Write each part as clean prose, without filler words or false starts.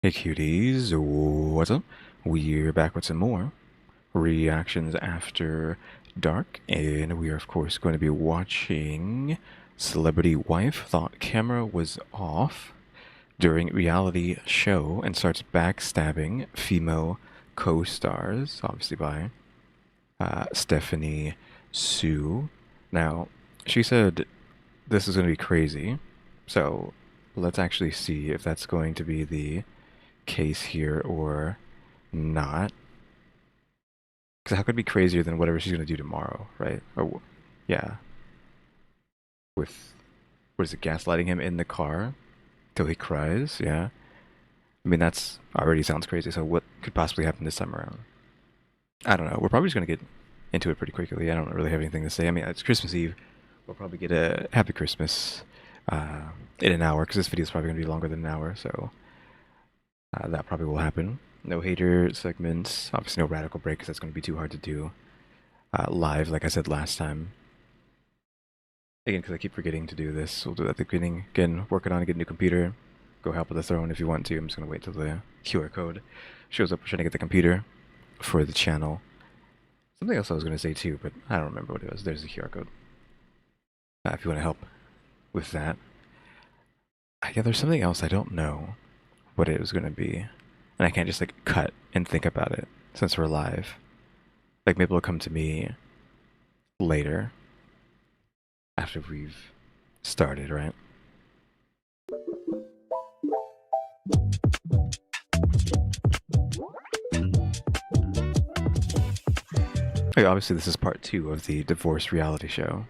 Hey cuties, what's up? We're back with some more reactions after dark, and we are of course going to be watching Celebrity Wife Thought Camera Was Off during reality show and starts backstabbing female co-stars, obviously by Stephanie Sue. Now, she said this is going to be crazy, so let's actually see if that's going to be the case here or not. Because how could it be crazier than whatever she's going to do tomorrow, right? Or, yeah. With, what is it, gaslighting him in the car till he cries? Yeah. I mean, that's already sounds crazy, so what could possibly happen this time around? I don't know. We're probably just going to get into it pretty quickly. I don't really have anything to say. I mean, it's Christmas Eve. We'll probably get a Happy Christmas in an hour, because this video is probably going to be longer than an hour, so that probably will happen. No hater segments. Obviously no radical break, because that's going to be too hard to do live, like I said last time. Again, because I keep forgetting to do this. We'll do that at the beginning. Again, working on getting a new computer. Go help with the throne if you want to. I'm just going to wait till the QR code shows up. We're trying to get the computer for the channel. Something else I was going to say too, but I don't remember what it was. There's the QR code. If you want to help with that. Yeah, there's something else I don't know what it was going to be. And I can't just like cut and think about it since we're live. Like maybe it'll come to me later after we've started, right? Okay, obviously this is part 2 of the divorce reality show.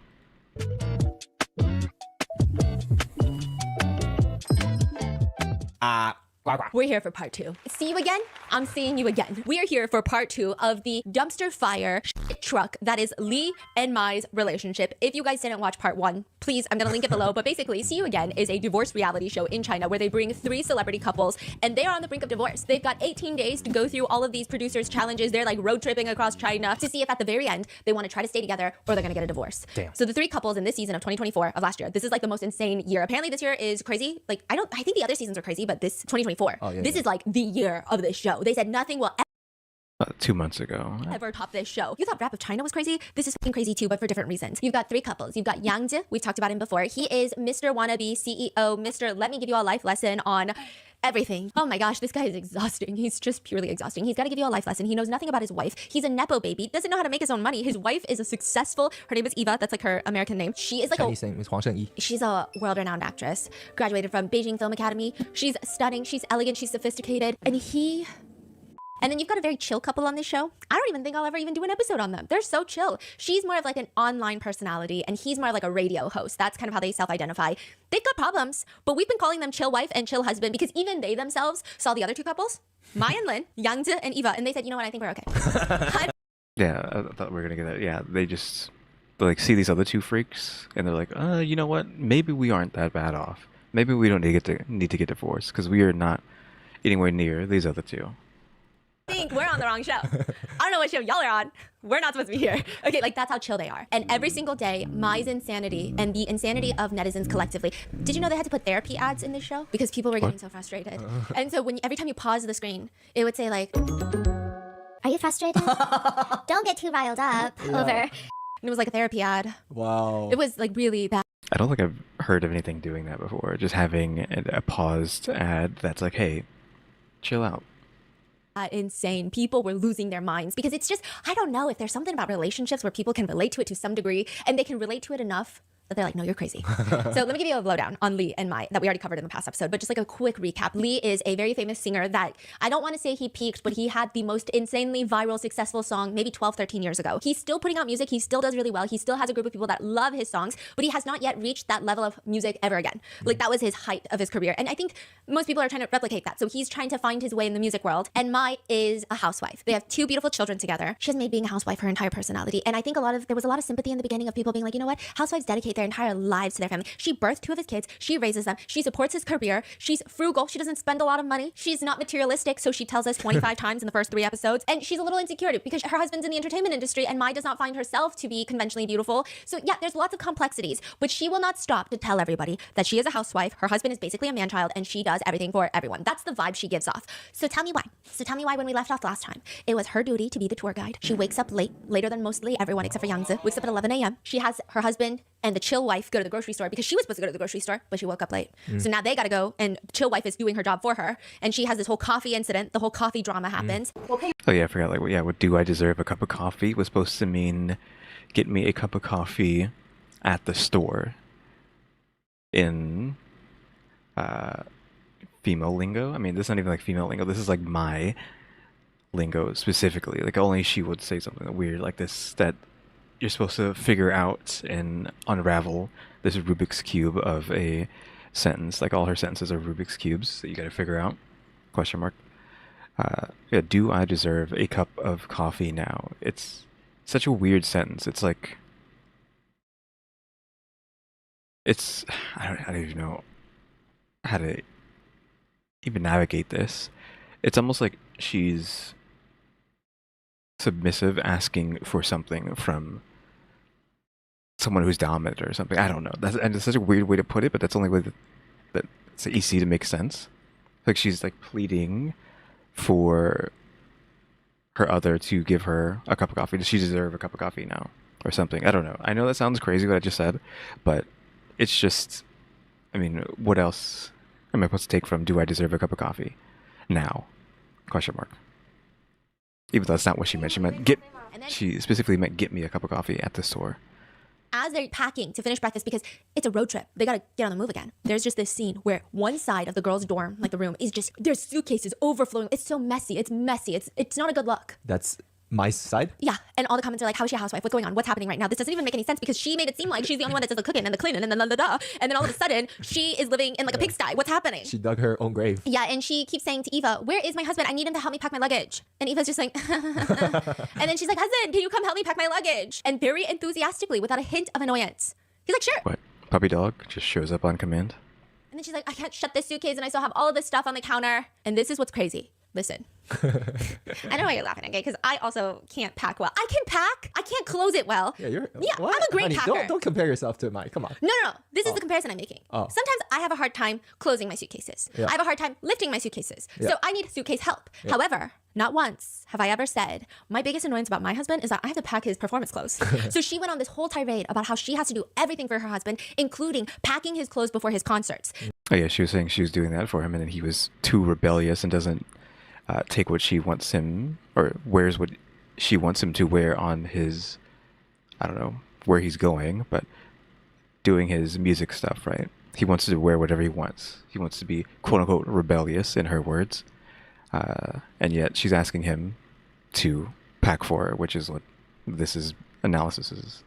We're here for part 2. See you again? I'm seeing you again. We are here for part 2 of the dumpster fire shit truck that is Lee and Mai's relationship. If you guys didn't watch part 1, please, I'm gonna link it below. But basically, See You Again is a divorce reality show in China where they bring 3 celebrity couples and they are on the brink of divorce. They've got 18 days to go through all of these producers' challenges. They're like road tripping across China to see if at the very end they want to try to stay together or they're gonna get a divorce. Damn. So the 3 couples in this season of 2024 of last year, this is like the most insane year. Apparently this year is crazy. Like I think the other seasons are crazy, but this 2024, this is like the year of this show. They said nothing will 2 months ago. Ever top this show. You thought Rap of China was crazy? This is fucking crazy too, but for different reasons. You've got 3 couples. You've got Yang Zhi, we've talked about him before. He is Mr. Wannabe CEO, Mr. Let me give you a life lesson on everything. Oh my gosh, this guy is exhausting. He's just purely exhausting. He's got to give you a life lesson. He knows nothing about his wife. He's a nepo baby. Doesn't know how to make his own money. His wife is a successful, her name is Eva. That's like her American name. She is like Chinese name is Huang Shengyi. She's a world-renowned actress. Graduated from Beijing Film Academy. She's stunning. She's elegant. She's sophisticated. And then you've got a very chill couple on this show. I don't even think I'll ever even do an episode on them. They're so chill. She's more of like an online personality and he's more like a radio host. That's kind of how they self-identify. They've got problems, but we've been calling them chill wife and chill husband because even they themselves saw the other 2 couples, Mai and Lin, Yang Zhi and Eva, and they said, you know what, I think we're okay. Yeah, I thought we were gonna get that. Yeah, they like see these other 2 freaks and they're like, you know what? Maybe we aren't that bad off. Maybe we don't need to get divorced because we are not anywhere near these other 2. Think we're on the wrong show. I don't know what show y'all are on. We're not supposed to be here. Okay, like that's how chill they are. And every single day, Mai's insanity and the insanity of netizens collectively. Did you know they had to put therapy ads in this show? Because people were getting so frustrated. And so every time you pause the screen, it would say like, are you frustrated? Don't get too riled up over. And it was like a therapy ad. Wow. It was like really bad. I don't think I've heard of anything doing that before. Just having a paused ad that's like, hey, chill out. Insane. People were losing their minds because it's just, I don't know if there's something about relationships where people can relate to it to some degree and they can relate to it enough that they're like, no, you're crazy. So let me give you a lowdown on Lee and Mai that we already covered in the past episode, but just like a quick recap. Lee is a very famous singer that I don't want to say he peaked, but he had the most insanely viral, successful song maybe 12, 13 years ago. He's still putting out music. He still does really well. He still has a group of people that love his songs, but he has not yet reached that level of music ever again. Like that was his height of his career. And I think most people are trying to replicate that. So he's trying to find his way in the music world. And Mai is a housewife. They have 2 beautiful children together. She has made being a housewife her entire personality. And I think there was a lot of sympathy in the beginning of people being like, you know what? Housewives dedicate dedicate their entire lives to their family. She birthed 2 of his kids. She raises them. She supports his career. She's frugal. She doesn't spend a lot of money. She's not materialistic, so she tells us 25 times in the first 3 episodes. And she's a little insecure because her husband's in the entertainment industry and Mai does not find herself to be conventionally beautiful. So yeah, there's lots of complexities, but she will not stop to tell everybody that she is a housewife. Her husband is basically a man-child and she does everything for everyone. That's the vibe she gives off. So tell me why. When we left off last time, it was her duty to be the tour guide. She wakes up late, later than mostly everyone except for Yangzi, wakes up at 11 a.m. She has her husband and the chill wife go to the grocery store because she was supposed to go to the grocery store, but she woke up late. So now they gotta go and the chill wife is doing her job for her. And she has this whole coffee incident. The whole coffee drama happens. Oh yeah, I forgot. Like, yeah, what do I deserve a cup of coffee was supposed to mean get me a cup of coffee at the store in female lingo. I mean, this is not even like female lingo. This is like my lingo specifically. Like only she would say something weird like this that you're supposed to figure out and unravel this Rubik's Cube of a sentence. Like all her sentences are Rubik's Cubes that you gotta figure out. Question mark. Yeah, do I deserve a cup of coffee now? It's such a weird sentence. It's like I don't even know how to even navigate this. It's almost like she's submissive asking for something from someone who's dominant or something. I don't know. And it's such a weird way to put it, but that's the only way that it's easy to make sense. Like she's like pleading for her other to give her a cup of coffee. Does she deserve a cup of coffee now or something? I don't know. I know that sounds crazy what I just said, but it's just, I mean, what else am I supposed to take from do I deserve a cup of coffee now? Question mark. Even though that's not what she meant. She specifically meant get me a cup of coffee at the store. As they're packing to finish breakfast, because it's a road trip, they gotta get on the move again. There's just this scene where one side of the girls' dorm, like the room, is just, there's suitcases overflowing. It's so messy. It's messy. It's not a good look. That's my side? Yeah, and all the comments are like, how is she a housewife? What's going on? What's happening right now? This doesn't even make any sense because she made it seem like she's the only one that does the cooking and the cleaning and then and then all of a sudden she is living in like a pigsty. What's happening? She dug her own grave. Yeah, and she keeps saying to Eva, where is my husband? I need him to help me pack my luggage. And Eva's just like, and then she's like, husband, can you come help me pack my luggage? And very enthusiastically, without a hint of annoyance. He's like, sure. What? Puppy dog just shows up on command? And then she's like, I can't shut this suitcase and I still have all of this stuff on the counter. And this is what's crazy. Listen. I know why you're laughing, okay? Because I also can't pack well. I can pack. I can't close it well. Yeah, I'm a great Honey, packer. Don't compare yourself to mine. Come on. No. This is the comparison I'm making. Oh. Sometimes I have a hard time closing my suitcases. Yeah. I have a hard time lifting my suitcases. Yeah. So I need suitcase help. Yeah. However, not once have I ever said, my biggest annoyance about my husband is that I have to pack his performance clothes. So she went on this whole tirade about how she has to do everything for her husband, including packing his clothes before his concerts. Oh yeah, she was saying she was doing that for him and then he was too rebellious and doesn't take what she wants him, or wears what she wants him to wear on his, I don't know where he's going, but doing his music stuff, right? He wants to wear whatever he wants. He wants to be quote unquote rebellious in her words. And yet she's asking him to pack for her, which is what this is analysis is.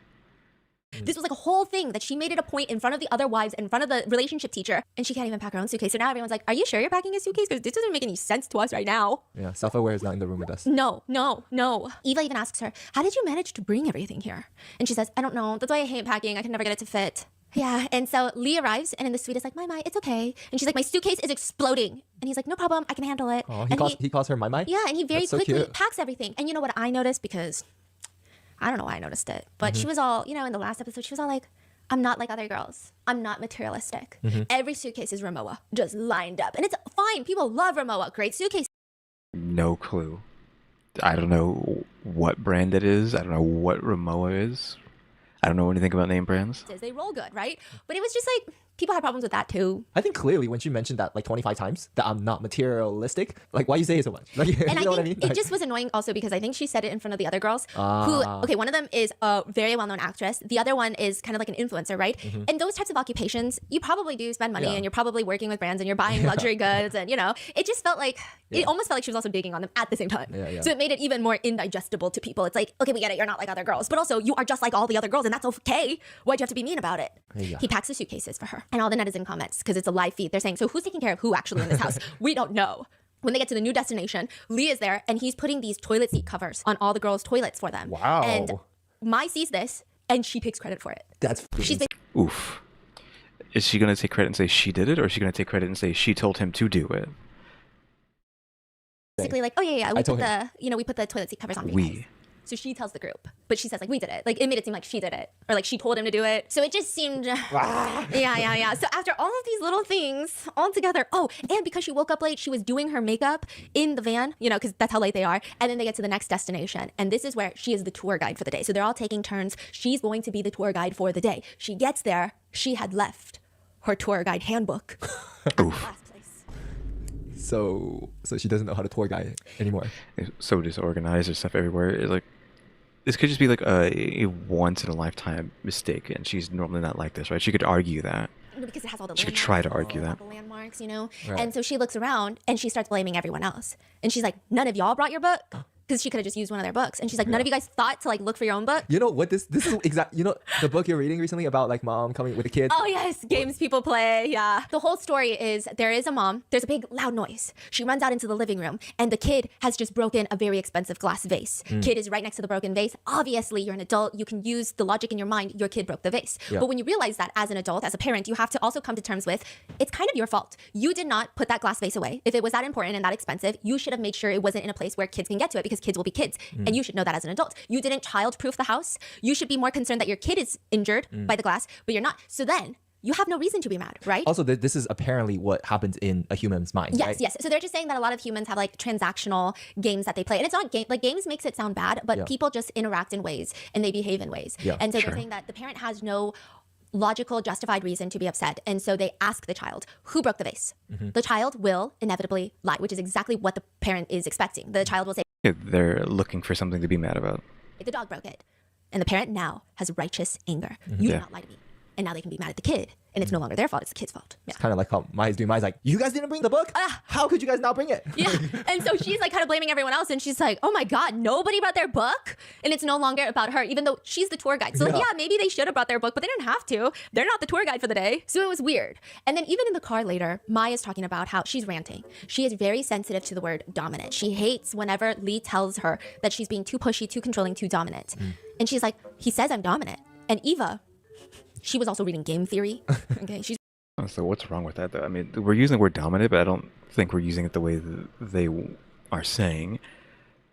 This was like a whole thing that she made it a point in front of the other wives, in front of the relationship teacher, and she can't even pack her own suitcase. So now everyone's like, are you sure you're packing a suitcase? Because this doesn't make any sense to us right now. Yeah, self-aware is not in the room with us. No. Eva even asks her, how did you manage to bring everything here? And she says, I don't know. That's why I hate packing. I can never get it to fit. Yeah, and so Lee arrives, and in the suite is like, Mai, it's okay. And she's like, my suitcase is exploding. And he's like, no problem, I can handle it. Oh, and he calls her Mai. Yeah, and he very so quickly cute. packs everything. And you know what I noticed? Because I don't know why I noticed it, but she was all, in the last episode, she was all like, I'm not like other girls. I'm not materialistic. Every suitcase is Ramoa, just lined up. And it's fine. People love Ramoa. Great suitcase. No clue. I don't know what brand it is. I don't know what Ramoa is. I don't know anything about name brands. They roll good, right? But it was just like, people had problems with that too. I think clearly when she mentioned that like 25 times, that I'm not materialistic, like why you say it so much? Like, And you I know think what I mean? it just was annoying also because I think she said it in front of the other girls who, okay, one of them is a very well-known actress. The other one is kind of like an influencer, right? And those types of occupations, you probably do spend money and you're probably working with brands and you're buying luxury goods and, it just felt like, it almost felt like she was also digging on them at the same time. So it made it even more indigestible to people. It's like, okay, we get it. You're not like other girls, but also you are just like all the other girls and that's okay. Why'd you have to be mean about it? He packs the suitcases for her and all the netizen comments, because it's a live feed, they're saying, so who's taking care of who actually in this house? We don't know. When they get to the new destination, Lee is there and he's putting these toilet seat covers on all the girls' toilets for them. Wow. And Mai sees this and she takes credit for it. That's Oof. Is she going to take credit and say she did it, or is she going to take credit and say she told him to do it? Basically like, oh yeah, I we told put the we put the toilet seat covers on for you guys. So she tells the group, but she says like we did it. Like it made it seem like she did it, or like she told him to do it. So it just seemed, yeah. So after all of these little things all together, oh, and because she woke up late, she was doing her makeup in the van, because that's how late they are. And then they get to the next destination, and this is where she is the tour guide for the day. So they're all taking turns. She's going to be the tour guide for the day. She gets there, she had left her tour guide handbook at the last place. So she doesn't know how to tour guide anymore. So disorganized, there's stuff everywhere. It's like, this could just be like a once in a lifetime mistake, and she's normally not like this, right? She could argue that. Because it has all the She could try to argue that. all the landmarks, Right. And so she looks around and she starts blaming everyone else. And she's like, none of y'all brought your book? Because she could have just used one of their books. And she's like, none of you guys thought to like look for your own book? You know what this is exact. The book you're reading recently about like mom coming with the kids. Oh yes, games people play, yeah. The whole story is there is a mom, there's a big loud noise. She runs out into the living room and the kid has just broken a very expensive glass vase. Kid is right next to the broken vase. Obviously, you're an adult, you can use the logic in your mind, your kid broke the vase. Yeah. But when you realize that as an adult, as a parent, you have to also come to terms with, it's kind of your fault. You did not put that glass vase away. If it was that important and that expensive, you should have made sure it wasn't in a place where kids can get to it, because kids will be kids. And you should know that as an adult. You didn't child-proof the house. You should be more concerned that your kid is injured by the glass, but you're not. So then you have no reason to be mad, right? Also, this is apparently what happens in a human's mind. Yes, right? yes. So they're just saying that a lot of humans have like transactional games that they play. And it's not game, like games makes it sound bad, but Yeah. people just interact in ways and they behave in ways. Yeah, and so sure. they're saying that the parent has no logical, justified reason to be upset. And so they ask the child, who broke the vase? The child will inevitably lie, which is exactly what the parent is expecting. The child will say, Yeah, they're looking for something to be mad about. the dog broke it. And the parent now has righteous anger. You Yeah. did not lie to me. And now they can be mad at the kid. And it's no longer their fault, it's the kid's fault. Yeah. It's kind of like how Maya's doing. Maya's like, you guys didn't bring the book? How could you guys not bring it? Yeah. And so she's like kind of blaming everyone else. And she's like, oh my God, nobody brought their book. And it's no longer about her, even though she's the tour guide. So Yeah. yeah, maybe they should have brought their book, but they didn't have to. They're not the tour guide for the day. So it was weird. And then even in the car later, Maya's talking about how she's ranting. She is very sensitive to the word dominant. She hates whenever Lee tells her that she's being too pushy, too controlling, too dominant. And she's like, he says I'm dominant. And Eva, she was also reading game theory. Okay, she's So what's wrong with that, though? I mean, we're using the word dominant, but I don't think we're using it the way that they are saying.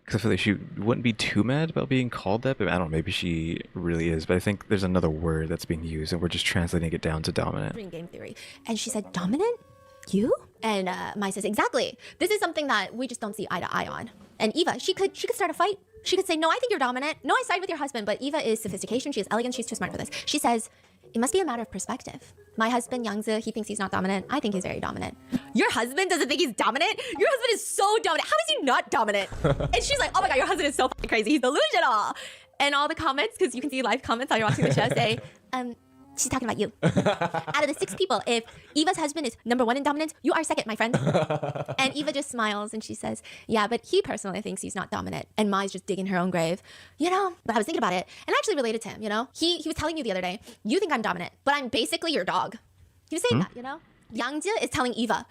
Because I feel like she wouldn't be too mad about being called that, but I don't know, maybe she really is. But I think there's another word that's being used, and we're just translating it down to dominant. reading game theory. And she said, dominant? You? And Mai says, exactly. This is something that we just don't see eye to eye on. And Eva, she could start a fight. She could say, no, I think you're dominant. No, I side with your husband. But Eva is sophistication. She is elegant. She's too smart for this. She says, it must be a matter of perspective. My husband, Yangzi, he thinks he's not dominant. I think he's very dominant. Your husband doesn't think he's dominant? Your husband is so dominant. How is he not dominant? And she's like, oh my God, your husband is so fucking crazy. He's delusional. And all the comments, because you can see live comments while you're watching the show, say, she's talking about you. Out of the 6 people, if Eva's husband is number 1 in dominance, you are second, my friend. And Eva just smiles and she says, yeah, but he personally thinks he's not dominant. And Mai's just digging her own grave. But I was thinking about it and I actually related to him, He was telling you the other day, you think I'm dominant, but I'm basically your dog. He was saying that, Yangji is telling Eva,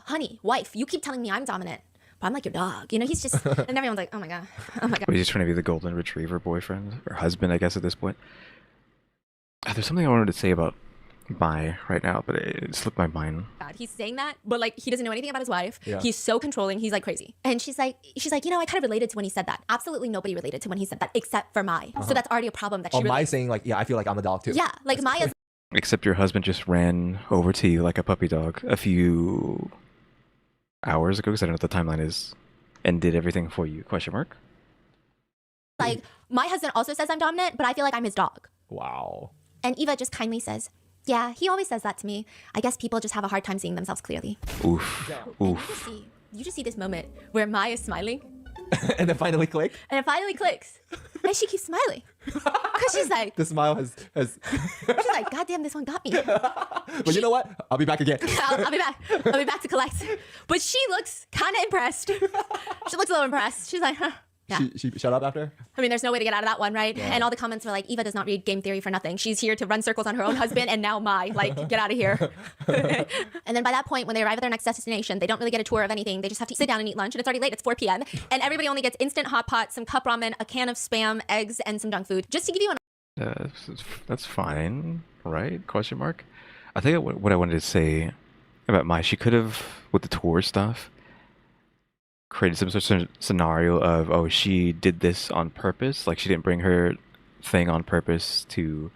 honey, wife, you keep telling me I'm dominant, but I'm like your dog. He's just, and everyone's like, oh my God. But he's just trying to be the golden retriever boyfriend, or husband, I guess, at this point. There's something I wanted to say about Mai right now, but it slipped my mind. God, he's saying that, but like he doesn't know anything about his wife. Yeah. He's so controlling. He's like crazy. And she's like, I kind of related to when he said that. Absolutely nobody related to when he said that except for Mai. So that's already a problem that she Oh, really. Mai's saying like, yeah, I feel like I'm a dog too. Yeah, like Maya's Except your husband just ran over to you like a puppy dog a few hours ago, because I don't know what the timeline is, and did everything for you, question mark? like, my husband also says I'm dominant, but I feel like I'm his dog. Wow. And Eva just kindly says, yeah, he always says that to me. I guess people just have a hard time seeing themselves clearly. Oof. And Oof. you just see this moment where Maya is smiling, And then finally click. and it finally clicks. And she keeps smiling. Because she's like, The smile has she's like, God damn, this one got me. But you know what? I'll be back again. I'll be back. I'll be back to collect. But she looks kind of impressed. She looks a little impressed. She's like, huh. Yeah. She shut up after? I mean, there's no way to get out of that one, right? And all the comments were like, Eva does not read game theory for nothing. She's here to run circles on her own husband, and now like, get out of here. And then by that point, when they arrive at their next destination, they don't really get a tour of anything. They just have to sit down and eat lunch, and it's already late. It's 4 p.m. And everybody only gets instant hot pot, some cup ramen, a can of Spam, eggs, and some junk food. Just to give you an That's fine, right? Question mark. I think what I wanted to say about Mai, she could have, with the tour stuff, created some sort of scenario of, oh, she did this on purpose. Like, she didn't bring her thing on purpose to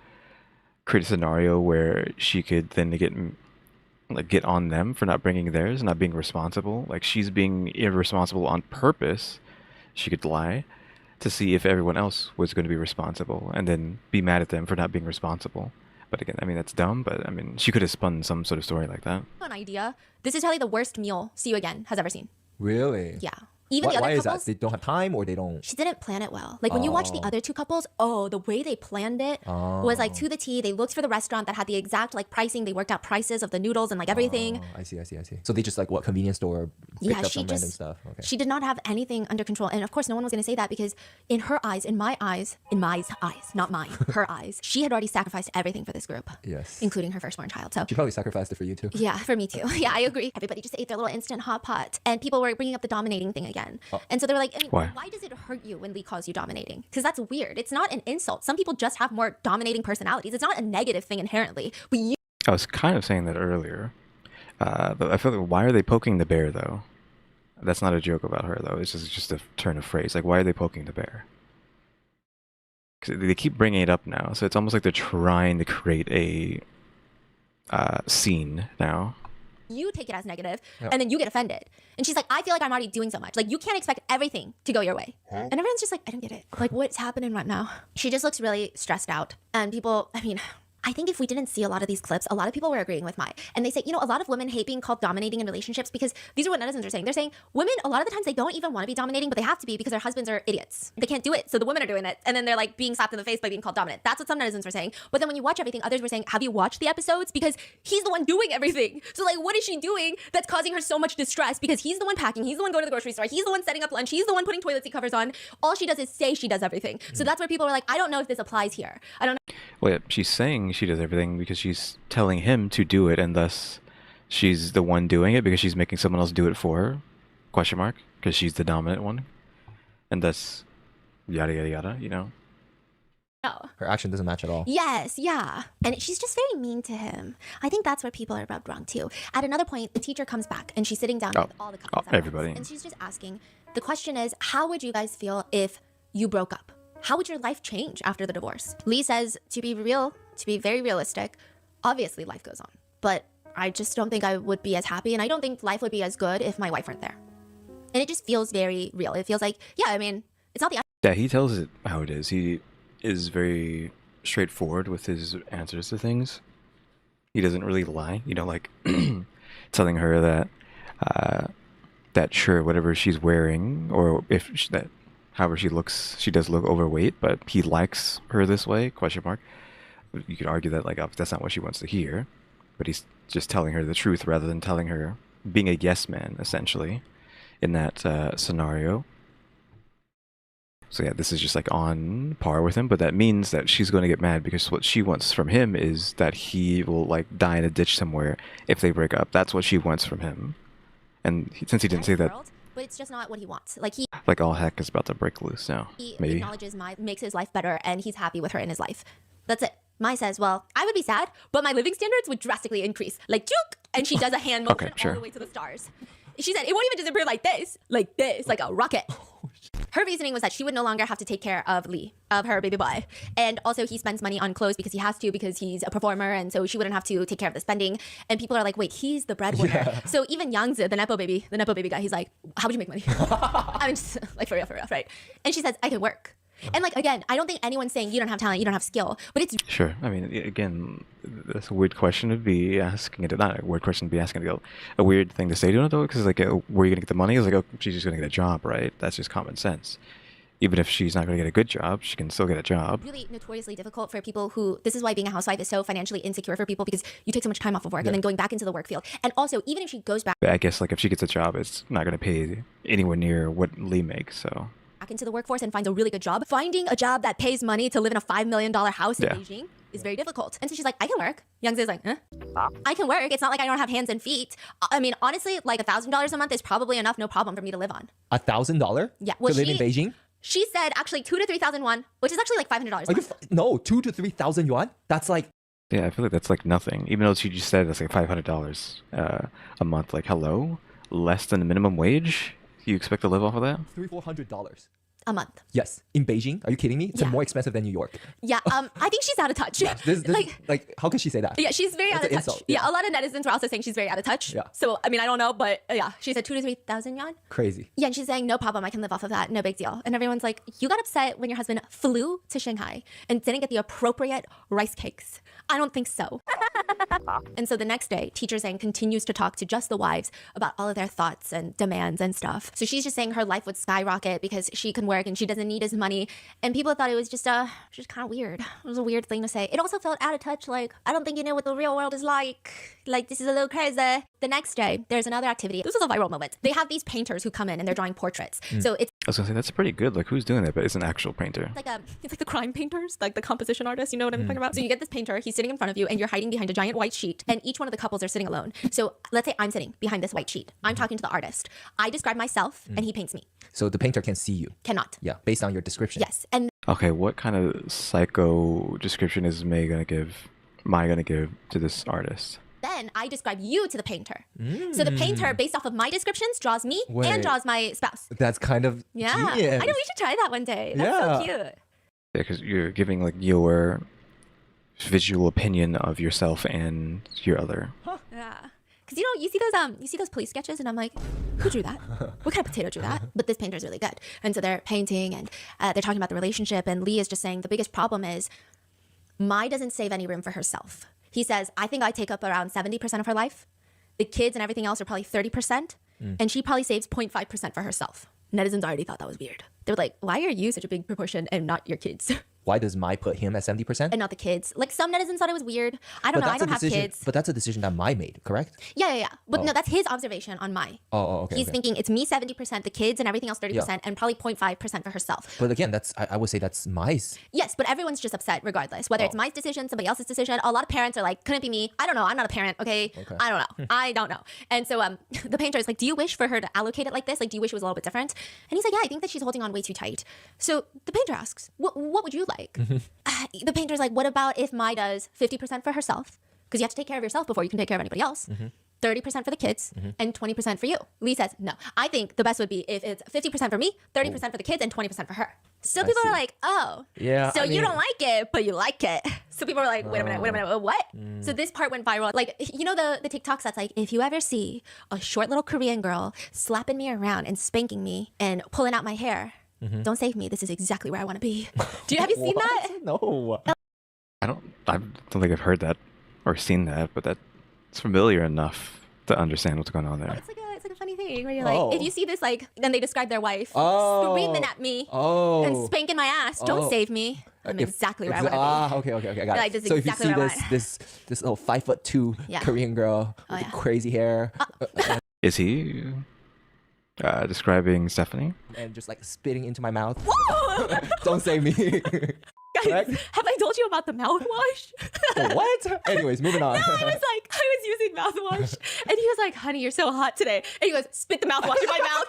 create a scenario where she could then get on them for not bringing theirs, not being responsible. Like, she's being irresponsible on purpose. She could lie to see if everyone else was going to be responsible and then be mad at them for not being responsible. But again, I mean, that's dumb, but I mean, she could have spun some sort of story like that. An idea. This is probably the worst meal See You Again has ever seen. Really? Yeah. Even the other why is couples, that? They don't have time or they don't? she didn't plan it well. Like when you watch the other two couples, the way they planned it was like to the T. They looked for the restaurant that had the exact like pricing. They worked out prices of the noodles and like everything. I see. So they just like what convenience store picked up some random stuff. Okay. She did not have anything under control. And of course, no one was going to say that because in her eyes, in Mai's eyes, not mine, her eyes, she had already sacrificed everything for this group. Yes. Including her firstborn child. So She probably sacrificed it for you too. yeah, for me too. Yeah, I agree. Everybody just ate their little instant hot pot. And people were bringing up the dominating thing again. And so they were like, I mean, why does it hurt you when Lee calls you dominating? Because that's weird. It's not an insult. Some people just have more dominating personalities. It's not a negative thing inherently. But you I was kind of saying that earlier. But I feel like, why are they poking the bear, though? That's not a joke about her, though. It's just a turn of phrase. Like, why are they poking the bear? Because they keep bringing it up now. So it's almost like they're trying to create a scene now. you take it as negative, and then you get offended. And she's like, I feel like I'm already doing so much. Like, you can't expect everything to go your way. And everyone's just like, I don't get it. Like, what's happening right now? She just looks really stressed out. And people, I mean, I think if we didn't see a lot of these clips, a lot of people were agreeing with Mai. And they say, you know, a lot of women hate being called dominating in relationships because these are what netizens are saying. They're saying women, a lot of the times they don't even want to be dominating, but they have to be because their husbands are idiots. They can't do it. So the women are doing it. And then they're like being slapped in the face by being called dominant. That's what some netizens were saying. But then when you watch everything, others were saying, have you watched the episodes? Because he's the one doing everything. So like, what is she doing that's causing her so much distress? Because he's the one packing. He's the one going to the grocery store. He's the one setting up lunch. He's the one putting toilet seat covers on. All she does is say she does everything. So that's where people are like, I don't know if this applies here. I don't know. Well, yeah, she's saying she does everything because she's telling him to do it, and thus she's the one doing it because she's making someone else do it for her? Question mark? Because she's the dominant one, and thus yada yada yada. You know. No. Her action doesn't match at all. Yes, yeah. And she's just very mean to him. I think that's where people are rubbed wrong too. At another point, the teacher comes back and she's sitting down with all the couples at everybody. once, and she's just asking, the question is, how would you guys feel if you broke up? How would your life change after the divorce? Lee says, to be real, to be very realistic, obviously life goes on. But I just don't think I would be as happy, and I don't think life would be as good if my wife weren't there. And it just feels very real. It feels like, yeah, I mean, it's not the... Yeah, he tells it how it is. He is very straightforward with his answers to things. He doesn't really lie. You know, like telling her that that sure, whatever she's wearing, or if that however she looks, she does look overweight, but he likes her this way, question mark. You could argue that, like, that's not what she wants to hear, but he's just telling her the truth rather than telling her, being a yes man, essentially, in that scenario. So yeah, this is just like on par with him, but that means that she's going to get mad because what she wants from him is that he will, like, die in a ditch somewhere if they break up. That's what she wants from him. And since he didn't say that... But it's just not what he wants. Like, he... Like, all heck is about to break loose now. He maybe. Acknowledges Mai, makes his life better, and he's happy with her in his life. That's it. Mai says, well, I would be sad, but my living standards would drastically increase. Like, chook! And she does a hand motion all the way to the stars. She said, it won't even disappear like this, like a rocket. Her reasoning was that she would no longer have to take care of Lee, of her baby boy. And also he spends money on clothes because he has to, because he's a performer, and so she wouldn't have to take care of the spending. And people are like, wait, he's the breadwinner. Yeah. So even Yangzi, the Nepo baby guy, he's like, how would you make money? I mean, just, like, for real, right? And she says, I can work. And like, again, I don't think anyone's saying you don't have talent, you don't have skill, but it's... Sure. I mean, again, that's a weird question to be asking. Not a weird question to be asking. A weird thing to say to her, though, because, like, where are you going to get the money? It's like, oh, she's just going to get a job, right? That's just common sense. Even if she's not going to get a good job, she can still get a job. Really notoriously difficult for people who... This is why being a housewife is so financially insecure for people, because you take so much time off of work and then going back into the work field. And also, even if she goes back... I guess, like, if she gets a job, it's not going to pay anywhere near what Lee makes, so... back into the workforce and finds a really good job. Finding a job that pays money to live in a $5 million house in Beijing is very difficult. And so she's like, I can work. Young's is like, huh? I can work. It's not like I don't have hands and feet. I mean, honestly, like $1,000 a month is probably enough, no problem for me to live on. $1,000? Yeah. Well, to live in Beijing? She said actually 2 to 3,000 won, which is actually like $500. No, 2 to 3,000 yuan? That's like... Yeah, I feel like that's like nothing. Even though she just said that's like $500 a month. Like, hello? Less than the minimum wage? You expect to live off of that? $300-400. A month. Yes. In Beijing? Are you kidding me? It's Yeah. more expensive than New York. Yeah, I think she's out of touch. This like, how could she say that? Yeah, she's very out of touch. Insult. Yeah, a lot of netizens were also saying she's very out of touch. Yeah. So, I mean, I don't know, but yeah, she said 2 to 3,000 yuan. Crazy. Yeah, and she's saying, no problem, I can live off of that, no big deal. And everyone's like, you got upset when your husband flew to Shanghai and didn't get the appropriate rice cakes. I don't think so. And so the next day, Teacher Zhang continues to talk to just the wives about all of their thoughts and demands and stuff. So she's just saying her life would skyrocket because she can work and she doesn't need his money. And people thought it was just kind of weird. It was a weird thing to say. It also felt out of touch, like, I don't think you know what the real world is like. Like, this is a little crazy. The next day, there's another activity. This was a viral moment. They have these painters who come in and they're drawing portraits. So it's I was gonna say that's pretty good. Like, who's doing that? But it's an actual painter. it's like the crime painters, like the composition artists, you know what I'm talking about? So you get this painter, he's sitting in front of you and you're hiding behind a giant white sheet and each one of the couples are sitting alone. So let's say I'm sitting behind this white sheet. I'm talking to the artist. I describe myself and he paints me. So the painter can see you. Cannot. Yeah, based on your description. Yes. And Okay, what kind of psycho description is Mai gonna give to this artist? then I describe you to the painter. So the painter, based off of my descriptions, draws me Wait. and draws my spouse. That's kind of Yeah. genius. I know, we should try that one day. That's so Yeah. cute. Yeah, because you're giving like your visual opinion of yourself and your other. Yeah. Because you see those police sketches and I'm like, who drew that? What kind of potato drew that? But this painter's really good. And so they're painting and they're talking about the relationship and Lee is just saying the biggest problem is Mai doesn't save any room for herself. He says, I think I take up around 70% of her life. The kids and everything else are probably 30%. And she probably saves 0.5% for herself. Netizens already thought that was weird. They were like, why are you such a big proportion and not your kids? Why does Mai put him at 70%? And not the kids. Like some netizens thought it was weird. I don't know. I don't have kids. But that's a decision that Mai made, correct? Yeah. But no, that's his observation on Mai. Okay. He's thinking it's me 70%, the kids and everything else 30%, and probably 0.5% for herself. But again, I would say that's Mai's. Yes, but everyone's just upset regardless. Whether it's Mai's decision, somebody else's decision. A lot of parents are like, couldn't be me. I don't know. I'm not a parent, okay? I don't know. I don't know. And so the painter is like, do you wish for her to allocate it like this? Like, do you wish it was a little bit different? And he's like, yeah, I think that she's holding on way too tight. So the painter asks, what would you like? The painter's like, what about if Mai does 50% for herself? Because you have to take care of yourself before you can take care of anybody else. 30% for the kids and 20% for you. Lee says, no, I think the best would be if it's 50% for me, 30% for the kids, and 20% for her. So people are like, oh, Yeah, so I you mean- don't like it, but you like it. So people are like, wait a minute, what? So this part went viral. Like, you know the TikToks that's like, if you ever see a short little Korean girl slapping me around and spanking me and pulling out my hair, don't save me. This is exactly where I want to be. Have you seen that? No. I don't think I've heard that or seen that, but that's familiar enough to understand what's going on there. It's like a funny thing where you're like, if you see this, like, then they describe their wife screaming at me and spanking my ass. Don't save me. I'm exactly where I want to be. Okay, I got Like, it. this is So if you exactly see what I want. this little 5'2" Yeah. Korean girl with yeah. crazy hair Is he describing Stephanie? and just like spitting into my mouth, don't save me. Guys, Correct? have I told you about the mouthwash? What? Anyways, moving on. I was using mouthwash, and he was like, honey, you're so hot today. And he goes, spit the mouthwash in my mouth.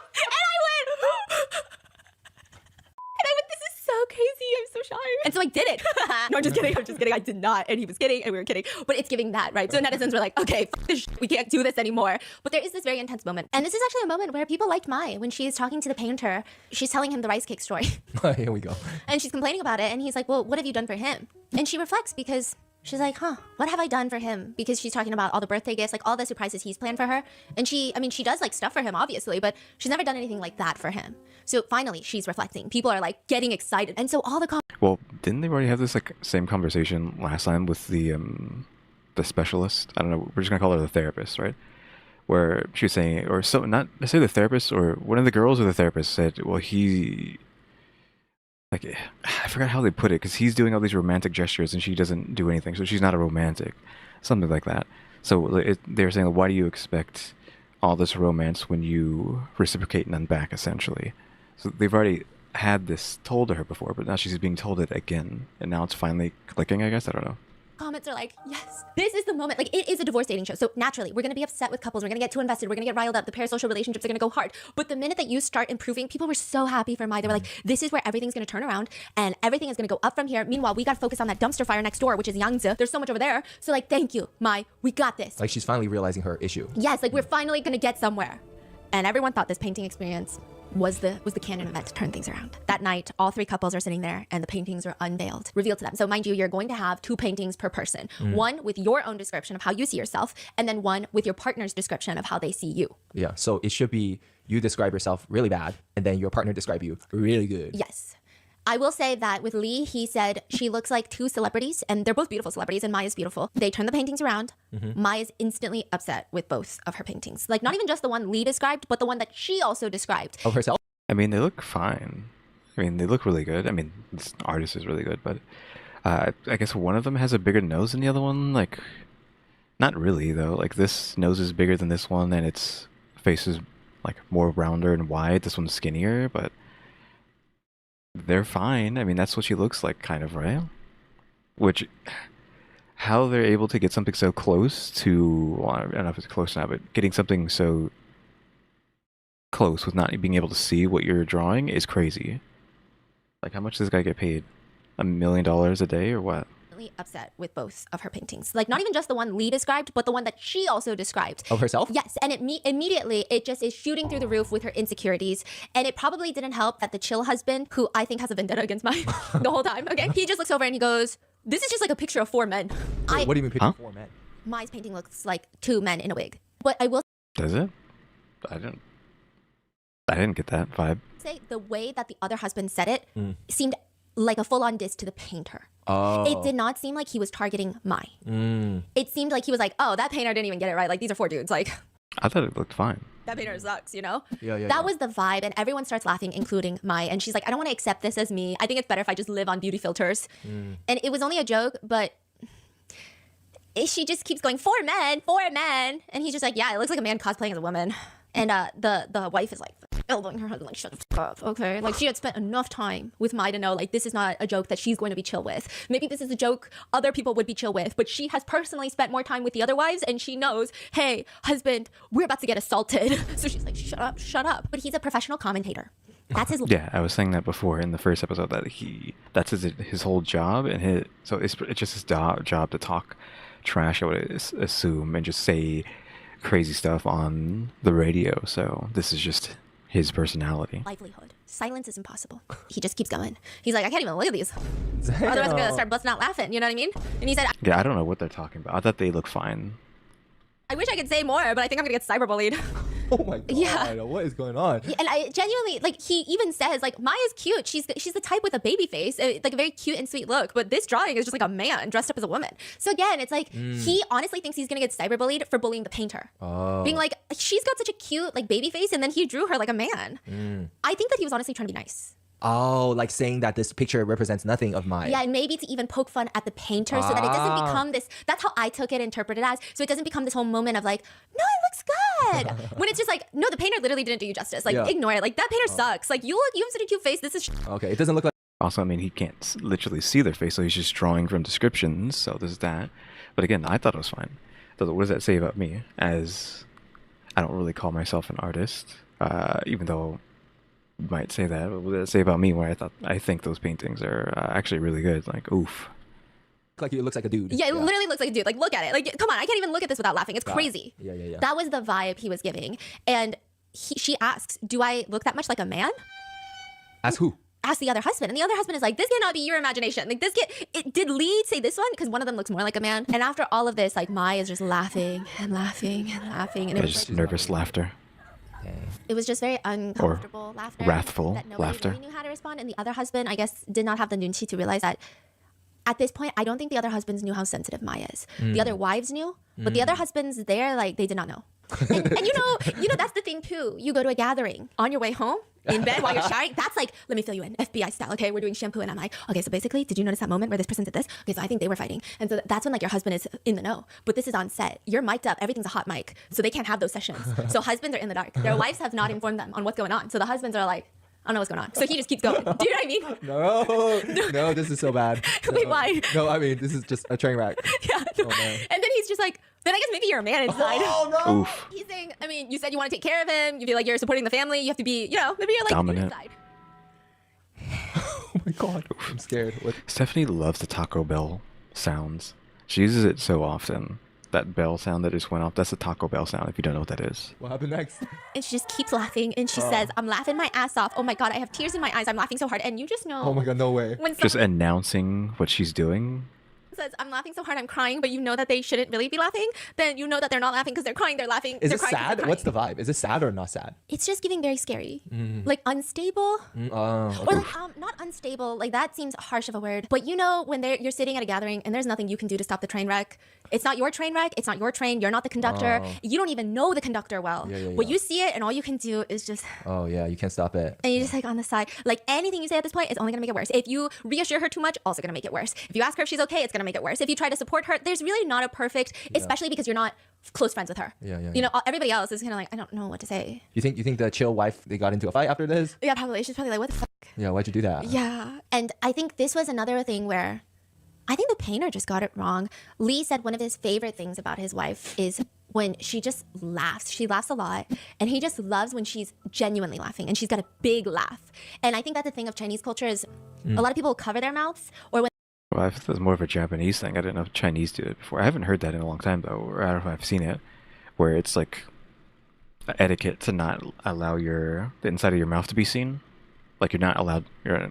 And I went, this is so crazy. I'm so shy. And so I did it. No, I'm just kidding. I did not. And he was kidding, and we were kidding. But it's giving that, right? So netizens were like, okay, this we can't do this anymore. But there is this very intense moment. And this is actually a moment where people liked Mai. When she is talking to the painter, she's telling him the rice cake story. Here we go. And she's complaining about it. And he's like, well, what have you done for him? And she reflects because she's like, what have I done for him? Because she's talking about all the birthday gifts, like all the surprises he's planned for her. And she does like stuff for him, obviously, but she's never done anything like that for him. So finally, she's reflecting. People are like getting excited. And so all the Well, didn't they already have this like same conversation last time with the specialist? I don't know. We're just gonna call her the therapist, right? Where she was saying, or so, not necessarily the therapist, or one of the girls or the therapist said, well, like, I forgot how they put it, because he's doing all these romantic gestures and she doesn't do anything, so she's not a romantic, something like that. So they're saying, why do you expect all this romance when you reciprocate none back, essentially? So they've already had this told to her before, but now she's being told it again, and now it's finally clicking, I guess. I don't know. Comments are like, yes, this is the moment. Like, it is a divorce dating show. So naturally, we're going to be upset with couples. We're going to get too invested. We're going to get riled up. The parasocial relationships are going to go hard. But the minute that you start improving, people were so happy for Mai. They were like, this is where everything's going to turn around and everything is going to go up from here. Meanwhile, we got to focus on that dumpster fire next door, which is Yangtze. There's so much over there. So like, thank you, Mai. We got this. Like she's finally realizing her issue. Yes, like we're finally going to get somewhere. And everyone thought this painting experience was the canon event to turn things around. That night, all three couples are sitting there and the paintings are unveiled, revealed to them. So mind you, you're going to have 2 paintings per person. One with your own description of how you see yourself, and then one with your partner's description of how they see you. Yeah, so it should be you describe yourself really bad, and then your partner describe you really good. Yes. I will say that with Lee, he said she looks like 2 celebrities, and they're both beautiful celebrities, and Maya's beautiful. They turn the paintings around. Maya's instantly upset with both of her paintings. Like, not even just the one Lee described, but the one that she also described. Of herself? I mean, they look fine. I mean, they look really good. I mean, this artist is really good, but I guess one of them has a bigger nose than the other one. Like, not really, though. Like, this nose is bigger than this one, and its face is, like, more rounder and wide. This one's skinnier, but they're fine. I mean, that's what she looks like, kind of, right? Which, how they're able to get something so close to, well, I don't know if it's close now, but getting something so close with not being able to see what you're drawing is crazy. Like, how much does this guy get paid? $1 million a day or what? Really upset with both of her paintings. Like, not even just the one Lee described, but the one that she also described. Of herself? Yes, and immediately it just is shooting through the roof with her insecurities. And it probably didn't help that the chill husband, who I think has a vendetta against Mai the whole time, okay? He just looks over and he goes, this is just like a picture of 4 men. Wait, what do you mean picture 4 men? Mai's painting looks like 2 men in a wig. But I will Does it? I didn't get that vibe. say the way that the other husband said it seemed like a full-on diss to the painter. Oh. It did not seem like he was targeting Mai. It seemed like he was like, oh, that painter didn't even get it right. Like, these are 4 dudes. Like, I thought it looked fine. that painter sucks, you know? Yeah. That was the vibe, and everyone starts laughing, including Mai. And she's like, I don't want to accept this as me. I think it's better if I just live on beauty filters. And it was only a joke, but she just keeps going, 4 men, 4 men. And he's just like, yeah, it looks like a man cosplaying as a woman. And the wife is like elbowing her husband, like, shut the fuck up, okay? Like, she had spent enough time with Mai to know, like, this is not a joke that she's going to be chill with. Maybe this is a joke other people would be chill with, but she has personally spent more time with the other wives, and she knows, hey, husband, we're about to get assaulted. So she's like, shut up, shut up. But he's a professional commentator. That's his... Yeah, I was saying that before in the first episode, that that's his whole job, and so it's just his job to talk trash, I would assume, and just say crazy stuff on the radio. So this is just his personality. livelihood. Silence is impossible. He just keeps going. He's like, I can't even look at these. Otherwise I'm gonna start busting out laughing, you know what I mean? And he said, Yeah, I don't know what they're talking about. I thought they look fine. I wish I could say more, but I think I'm gonna get cyberbullied. Oh my god, Yeah. what is going on? And I genuinely, like, he even says, like, Maya's cute. She's the type with a baby face, like a very cute and sweet look. But this drawing is just like a man dressed up as a woman. So again, it's like, he honestly thinks he's gonna get cyberbullied for bullying the painter. Being like, she's got such a cute, like, baby face, and then he drew her like a man. I think that he was honestly trying to be nice. Oh, like saying that this picture represents nothing of mine. Yeah, and maybe to even poke fun at the painter so that it doesn't become this, that's how I took it, interpreted as, so it doesn't become this whole moment of like, no, it looks good. When it's just like, no, the painter literally didn't do you justice. Like, ignore it. Like, that painter sucks. Like, you have such a cute face. This is Okay, it doesn't look like... Also, I mean, he can't literally see their face, so he's just drawing from descriptions, so there's that. But again, I thought it was fine. So what does that say about me? As I don't really call myself an artist, even though you might say that. What does that say about me where I think those paintings are actually really good? Like, oof. Like it looks like a dude. Yeah, it literally looks like a dude. Like, look at it. Like, come on, I can't even look at this without laughing. It's crazy. Yeah. That was the vibe he was giving. And she asks, do I look that much like a man? As who? Ask the other husband. And the other husband is like, this cannot be your imagination. Like, did Lee say this one? Because one of them looks more like a man. And after all of this, like, Mai is just laughing and laughing and laughing. And it was Just like, nervous laughter. it was just very uncomfortable laughter. wrathful that nobody laughter. really knew how to respond. And the other husband, I guess, did not have the nunchi to realize that at this point, I don't think the other husbands knew how sensitive Mai is. The other wives knew, but the other husbands there, like, they did not know. And you know, that's the thing too. You go to a gathering on your way home in bed while you're showering. That's like, let me fill you in, FBI style. Okay, we're doing shampoo, and I'm like, okay, so basically, did you notice that moment where this person did this? Okay, so I think they were fighting, and so that's when like your husband is in the know. But this is on set. You're mic'd up. Everything's a hot mic, so they can't have those sessions. So husbands are in the dark. Their wives have not informed them on what's going on. So the husbands are like, I don't know what's going on. So he just keeps going. Do you know what I mean? No, this is so bad. Wait, why? No, I mean, this is just a train wreck. Yeah. Oh, man. And then he's just like, then I guess maybe you're a man inside. Oh, no. Oof. He's saying, I mean, you said you want to take care of him. You feel like you're supporting the family. You have to be, you know, maybe you're like Dominant. inside. Oh, my God. I'm scared. What? Stephanie loves the Taco Bell sounds. She uses it so often. That bell sound that just went off, that's the Taco Bell sound if you don't know what that is. What happened next? And she just keeps laughing. And she says, I'm laughing my ass off. Oh my God, I have tears in my eyes. I'm laughing so hard. And you just know. Oh, my God, no way. When Just someone announcing what she's doing. says, I'm laughing so hard, I'm crying, but you know that they shouldn't really be laughing, then you know that they're not laughing because they're crying, they're laughing. Is they're it crying 'cause they're sad? crying. What's the vibe? Is it sad or not sad? It's just giving very scary. Like unstable. Oh, Or like not unstable, like that seems harsh of a word. But you know when you're sitting at a gathering and there's nothing you can do to stop the train wreck. It's not your train wreck, it's not your train, you're not the conductor. You don't even know the conductor well. But you see it and all you can do is just oh, yeah, you can't stop it. and you're just like on the side. Like anything you say at this point is only gonna make it worse. If you reassure her too much, also gonna make it worse. If you ask her if she's okay, it's gonna make it worse. If you try to support her, there's really not a perfect, especially because you're not close friends with her. You know, everybody else is kind of like, I don't know what to say. You think the chill wife, they got into a fight after this? Yeah, probably. She's probably like, what the fuck? Yeah, why'd you do that? Yeah. And I think this was another thing where I think the painter just got it wrong. Lee said one of his favorite things about his wife is when she just laughs. She laughs a lot. And he just loves when she's genuinely laughing and she's got a big laugh. And I think that the thing of Chinese culture is a lot of people cover their mouths or when Well, I thought it was more of a Japanese thing. I didn't know if Chinese do it before. I haven't heard that in a long time, though. Or I don't know if I've seen it, where it's like etiquette to not allow the inside of your mouth to be seen. Like you're not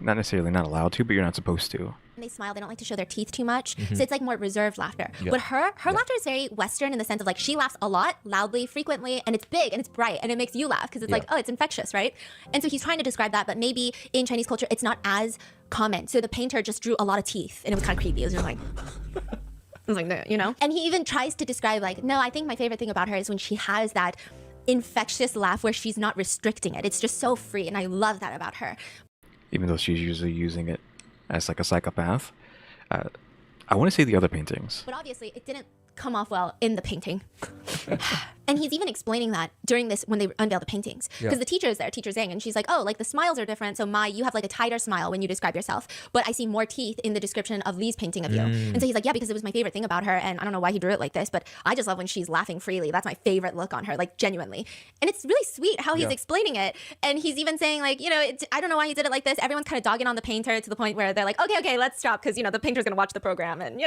necessarily not allowed to, but you're not supposed to. they smile, they don't like to show their teeth too much. So it's like more reserved laughter. But her laughter is very Western in the sense of like she laughs a lot, loudly, frequently, and it's big and it's bright and it makes you laugh because it's like, oh, it's infectious, right? And so he's trying to describe that, but maybe in Chinese culture, it's not as common. So the painter just drew a lot of teeth and it was kind of creepy. It was just like... I was like, you know? And he even tries to describe like, no, I think my favorite thing about her is when she has that infectious laugh where she's not restricting it. It's just so free, and I love that about her. Even though she's usually using it as like a psychopath. I want to say the other paintings. But obviously, it didn't come off well in the painting. And he's even explaining that during this, when they unveil the paintings. Because the teacher is there, Teacher Zhang, and she's like, oh, like the smiles are different. So you have like a tighter smile when you describe yourself. But I see more teeth in the description of Lee's painting of you. And so he's like, yeah, because it was my favorite thing about her. And I don't know why he drew it like this, but I just love when she's laughing freely. That's my favorite look on her, like genuinely. And it's really sweet how he's explaining it. And he's even saying like, you know, I don't know why he did it like this. Everyone's kind of dogging on the painter to the point where they're like, okay, let's stop. Because, you know, the painter's going to watch the program. And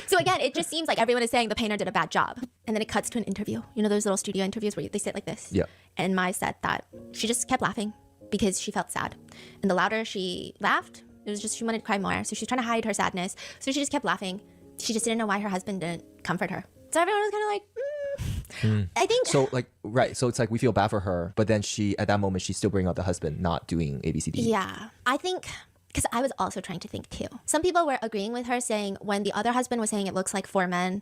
so again, it just seems like everyone is saying the painter did a bad job. And then it cuts to an interview. You know, those little studio interviews where they sit like this. Yeah. And Mai said that she just kept laughing because she felt sad. And the louder she laughed, it was just she wanted to cry more. So she was trying to hide her sadness. So she just kept laughing. She just didn't know why her husband didn't comfort her. So everyone was kind of like, I think... So, like, right. So it's like we feel bad for her, but then at that moment, she's still bringing up the husband not doing ABCD. Yeah. I think... Because I was also trying to think too. Some people were agreeing with her saying when the other husband was saying it looks like 4 men,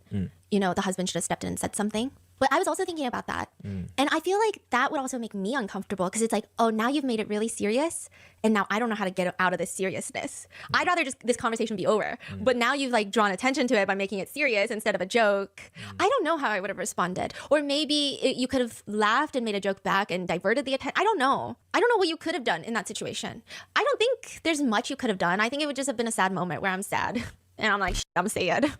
you know, the husband should have stepped in and said something. But I was also thinking about that. And I feel like that would also make me uncomfortable because it's like, oh, now you've made it really serious. And now I don't know how to get out of this seriousness. I'd rather just this conversation be over. But now you've like drawn attention to it by making it serious instead of a joke. I don't know how I would have responded. Or maybe you could have laughed and made a joke back and diverted the attention. I don't know. I don't know what you could have done in that situation. I don't think there's much you could have done. I think it would just have been a sad moment where I'm sad. And I'm like, I'm sad.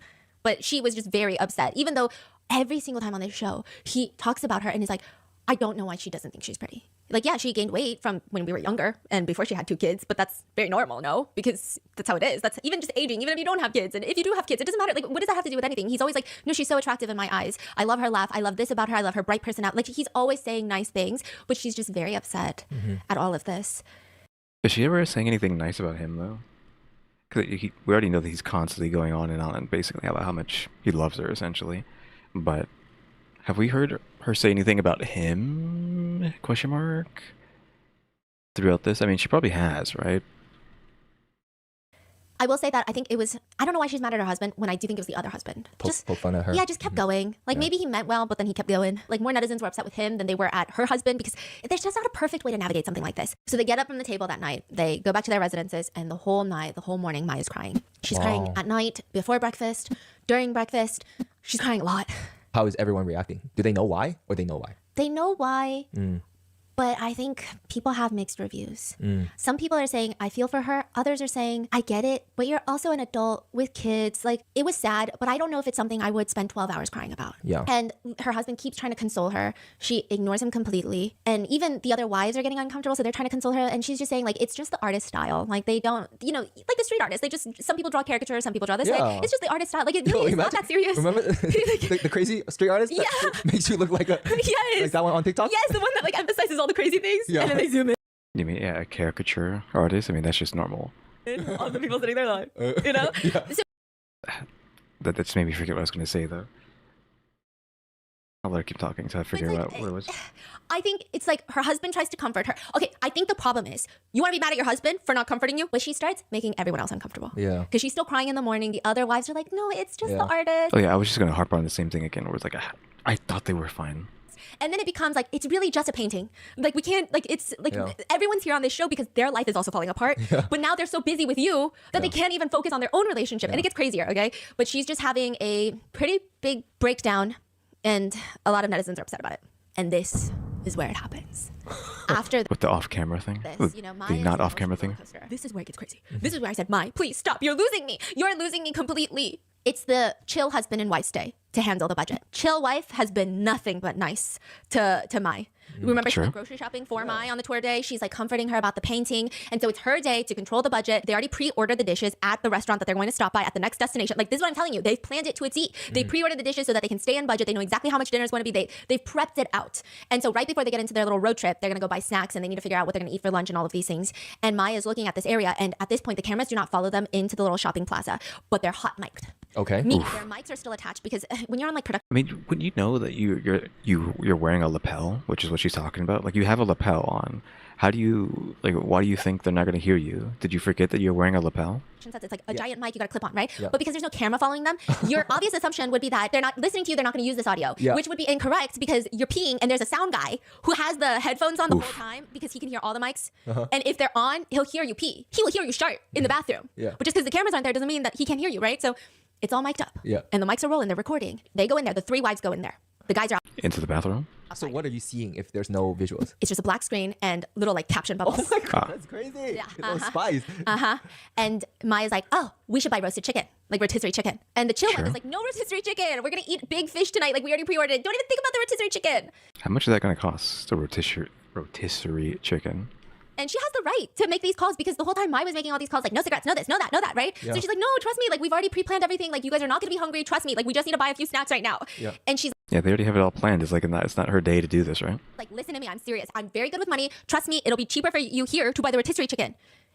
But she was just very upset. Even though every single time on this show, he talks about her and he's like, I don't know why she doesn't think she's pretty. Like, yeah, she gained weight from when we were younger and before she had 2 kids, but that's very normal, no? Because that's how it is. That's even just aging, even if you don't have kids. And if you do have kids, it doesn't matter. Like, what does that have to do with anything? He's always like, no, she's so attractive in my eyes. I love her laugh. I love this about her. I love her bright personality. Like, he's always saying nice things, but she's just very upset at all of this. Is she ever saying anything nice about him, though? Because we already know that he's constantly going on and basically about how much he loves her, essentially. But have we heard her say anything about him? Question mark. Throughout this? I mean, she probably has, right? I will say that I think it was, I don't know why she's mad at her husband when I do think it was the other husband. Poke fun at her. Yeah, just kept going. Like maybe he meant well, but then he kept going. Like more netizens were upset with him than they were at her husband because there's just not a perfect way to navigate something like this. So they get up from the table that night, they go back to their residences, and the whole night, the whole morning, Maya's crying. She's crying at night, before breakfast, during breakfast. She's crying a lot. How is everyone reacting? Do they know why or they know why? They know why. But I think people have mixed reviews. Some people are saying, I feel for her. Others are saying, I get it, but you're also an adult with kids. Like, it was sad, but I don't know if it's something I would spend 12 hours crying about. Yeah. And her husband keeps trying to console her. She ignores him completely. And even the other wives are getting uncomfortable, so they're trying to console her. And she's just saying, like, it's just the artist style. Like, they don't, you know, like the street artists, they just, some people draw caricatures, some people draw this way. It's just the artist style. Like, it really is not that serious. Remember the crazy street artist that makes you look like a like that one on TikTok? Yes, the one that like emphasizes all the crazy things and then they zoom in. You mean, yeah, a caricature artist? I mean, that's just normal. All the people sitting there like, you know? So, That just made me forget what I was going to say, though. I'll let her keep talking so I figure like, out what it was. I think it's like her husband tries to comfort her. Okay, I think the problem is you want to be mad at your husband for not comforting you, but she starts making everyone else uncomfortable. Yeah. Because she's still crying in the morning. The other wives are like, no, it's just the artist. Oh, yeah, I was just going to harp on the same thing again, where it's like, I thought they were fine. And then it becomes like, it's really just a painting. Like, we can't, like, it's like everyone's here on this show because their life is also falling apart. But now they're so busy with you that they can't even focus on their own relationship. And it gets crazier, okay? But she's just having a pretty big breakdown. And a lot of netizens are upset about it. And this is where it happens. After With the off-camera thing? this, you know, The not off-camera thing? This is where it gets crazy. This is where I said, Mai, please stop. You're losing me. You're losing me completely. It's the chill husband and wife's day to handle the budget. Chill wife has been nothing but nice to Mai. Remember, she went grocery shopping for Mai on the tour day. She's like comforting her about the painting. And so it's her day to control the budget. They already pre-ordered the dishes at the restaurant that they're going to stop by at the next destination. Like, this is what I'm telling you. They've planned it to a T. They pre-ordered the dishes so that they can stay in budget. They know exactly how much dinner is going to be. They've prepped it out. And so right before they get into their little road trip, they're going to go buy snacks and they need to figure out what they're going to eat for lunch and all of these things. And Mai is looking at this area. And at this point, the cameras do not follow them into the little shopping plaza, but they're hot mic'd. Okay. Meaning their mics are still attached because when you're on like production. I mean, wouldn't you know that you're wearing a lapel, which is what she's talking about? Like, you have a lapel on. How do you, like, why do you think they're not going to hear you? Did you forget that you're wearing a lapel? It's like a giant mic you got to clip on, right? But because there's no camera following them, your obvious assumption would be that they're not listening to you, they're not going to use this audio, which would be incorrect because you're peeing and there's a sound guy who has the headphones on the whole time because he can hear all the mics. And if they're on, he'll hear you pee. He will hear you shart in the bathroom. But just because the cameras aren't there doesn't mean that he can't hear you, right? So it's all mic'd up. And the mics are rolling, they're recording. They go in there, the three wives go in there. The guys are out. Into the bathroom? So what are you seeing if there's no visuals? It's just a black screen and little like caption bubbles. Oh my god, that's crazy. Yeah. Those spies. And Maya's like, oh, we should buy roasted chicken, like rotisserie chicken. And the chill one is like, no rotisserie chicken. We're gonna eat big fish tonight. Like, we already pre-ordered it. Don't even think about the rotisserie chicken. How much is that going to cost, the rotisserie chicken? And she has the right to make these calls because the whole time Mai was making all these calls like, no cigarettes, no this, no that, right? So she's like, no, trust me. Like, we've already pre-planned everything. Like, you guys are not going to be hungry. Trust me. Like, we just need to buy a few snacks right now. And she's Yeah, they already have it all planned. It's like, it's not her day to do this, right? like, listen to me. I'm serious. I'm very good with money. Trust me. It'll be cheaper for you here to buy the rotisserie chicken.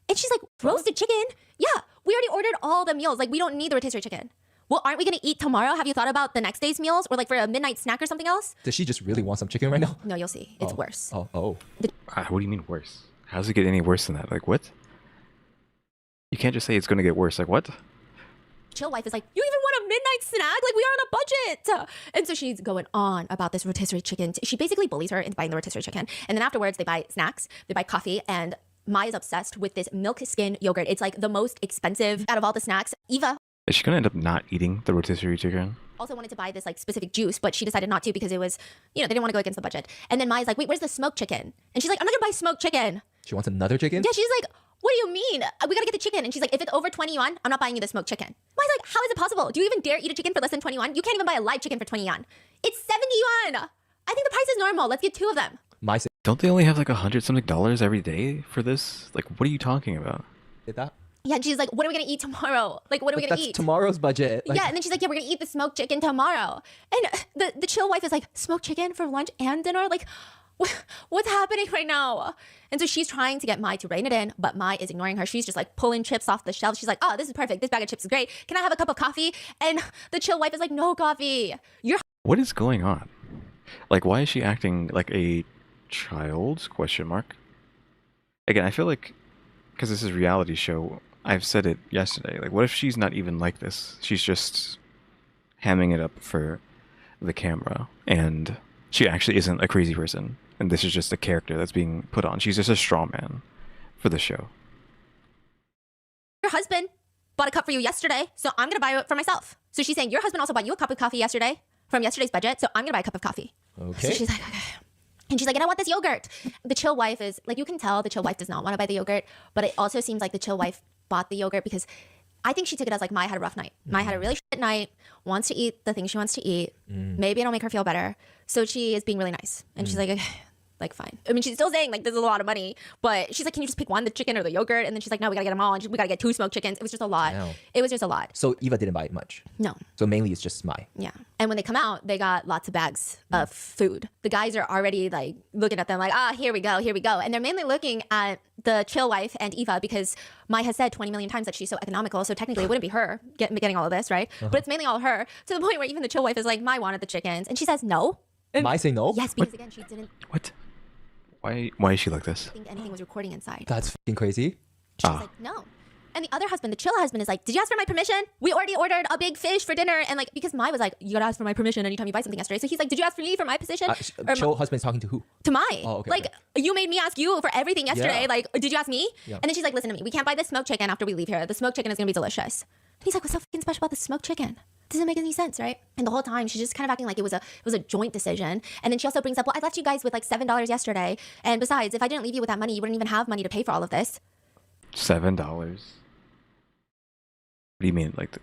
And she's like, roasted chicken? Yeah, we already ordered all the meals. Like, we don't need the rotisserie chicken. Well, aren't we going to eat tomorrow? Have you thought about the next day's meals or like for a midnight snack or something else? Does she just really want some chicken right now? No, you'll see. It's worse. Oh. What do you mean worse? How does it get any worse than that? Like, what? You can't just say it's going to get worse. Like, what? Chill wife is like, you even want a midnight snack? Like, we are on a budget. And so she's going on about this rotisserie chicken. She basically bullies her into buying the rotisserie chicken. And then afterwards, they buy snacks, they buy coffee, and Mai is obsessed with this milk skin yogurt. It's like the most expensive out of all the snacks. Eva Is she going to end up not eating the rotisserie chicken? also wanted to buy this like specific juice, but she decided not to because it was, you know, they didn't want to go against the budget. And then Mai's like, wait, where's the smoked chicken? And she's like, I'm not gonna buy smoked chicken. She wants another chicken? Yeah, she's like, what do you mean? We gotta get the chicken. And she's like, if it's over 20 yuan, I'm not buying you the smoked chicken. Mai's like, how is it possible? Do you even dare eat a chicken for less than 20 yuan? You can't even buy a live chicken for 20 yuan. It's 70 yuan. I think the price is normal. Let's get two of them. Mai Don't they only have like $100-something every day for this? Like, what are you talking about? did that? Yeah, and she's like, what are we gonna eat tomorrow? Like, what are we gonna That's eat? tomorrow's budget. Like, Yeah, and then she's like, yeah, we're gonna eat the smoked chicken tomorrow. And the chill wife is like, smoked chicken for lunch and dinner? Like, what's happening right now? And so she's trying to get Mai to rein it in, but Mai is ignoring her. She's just like pulling chips off the shelf. She's like, oh, this is perfect. This bag of chips is great. Can I have a cup of coffee? And the chill wife is like, no coffee. You're What is going on? Like, why is she acting like a child? Question mark. Again, I feel like, because this is a reality show, I've said it yesterday. Like, what if she's not even like this? She's just hamming it up for the camera, and she actually isn't a crazy person, and this is just a character that's being put on. She's just a straw man for the show. your husband bought a cup for you yesterday, so I'm gonna buy it for myself. So she's saying your husband also bought you a cup of coffee yesterday from yesterday's budget, so I'm gonna buy a cup of coffee. Okay. So she's like, okay. And she's like, and I want this yogurt. The chill wife is like, you can tell the chill wife does not want to buy the yogurt, but it also seems like the chill wife bought the yogurt because I think she took it as like, Mai had a rough night. Mai had a really shit night, wants to eat the thing she wants to eat. Maybe it'll make her feel better. So she is being really nice. And she's like, fine. I mean, she's still saying like, this is a lot of money, but she's like, can you just pick one, the chicken or the yogurt? And then she's like, no, we gotta get them all. And we gotta get 2 smoked chickens. It was just a lot. Wow. It was just a lot. So Eva didn't buy much. No. So mainly it's just Mai. Yeah. And when they come out, they got lots of bags of food. The guys are already like looking at them like, here we go, here we go. And they're mainly looking at the chill wife and Eva because Mai has said 20 million times that she's so economical. So technically it wouldn't be her getting all of this, right? But it's mainly all her, to the point where even the chill wife is like, Mai wanted the chickens. And she says no. And Mai say no? yes, because again, she didn't What? Why is she like this? think anything was recording inside. That's fucking crazy. She's like, no. And the other husband, the chill husband, is like, did you ask for my permission? We already ordered a big fish for dinner. And like, because Mai was like, you gotta ask for my permission anytime you buy something yesterday. So he's like, did you ask for me for my position? Chill husband's talking to who? To Mai. Oh, okay, like, you made me ask you for everything yesterday. Yeah. Like, did you ask me? Yeah. And then she's like, listen to me. We can't buy this smoked chicken after we leave here. The smoked chicken is gonna be delicious. And he's like, what's so fucking special about the smoked chicken? Doesn't make any sense, right? And the whole time she's just kind of acting like it was a joint decision. And then she also brings up, well, I left you guys with like $7 yesterday. And besides, if I didn't leave you with that money, you wouldn't even have money to pay for all of this. $7. What do you mean? Like,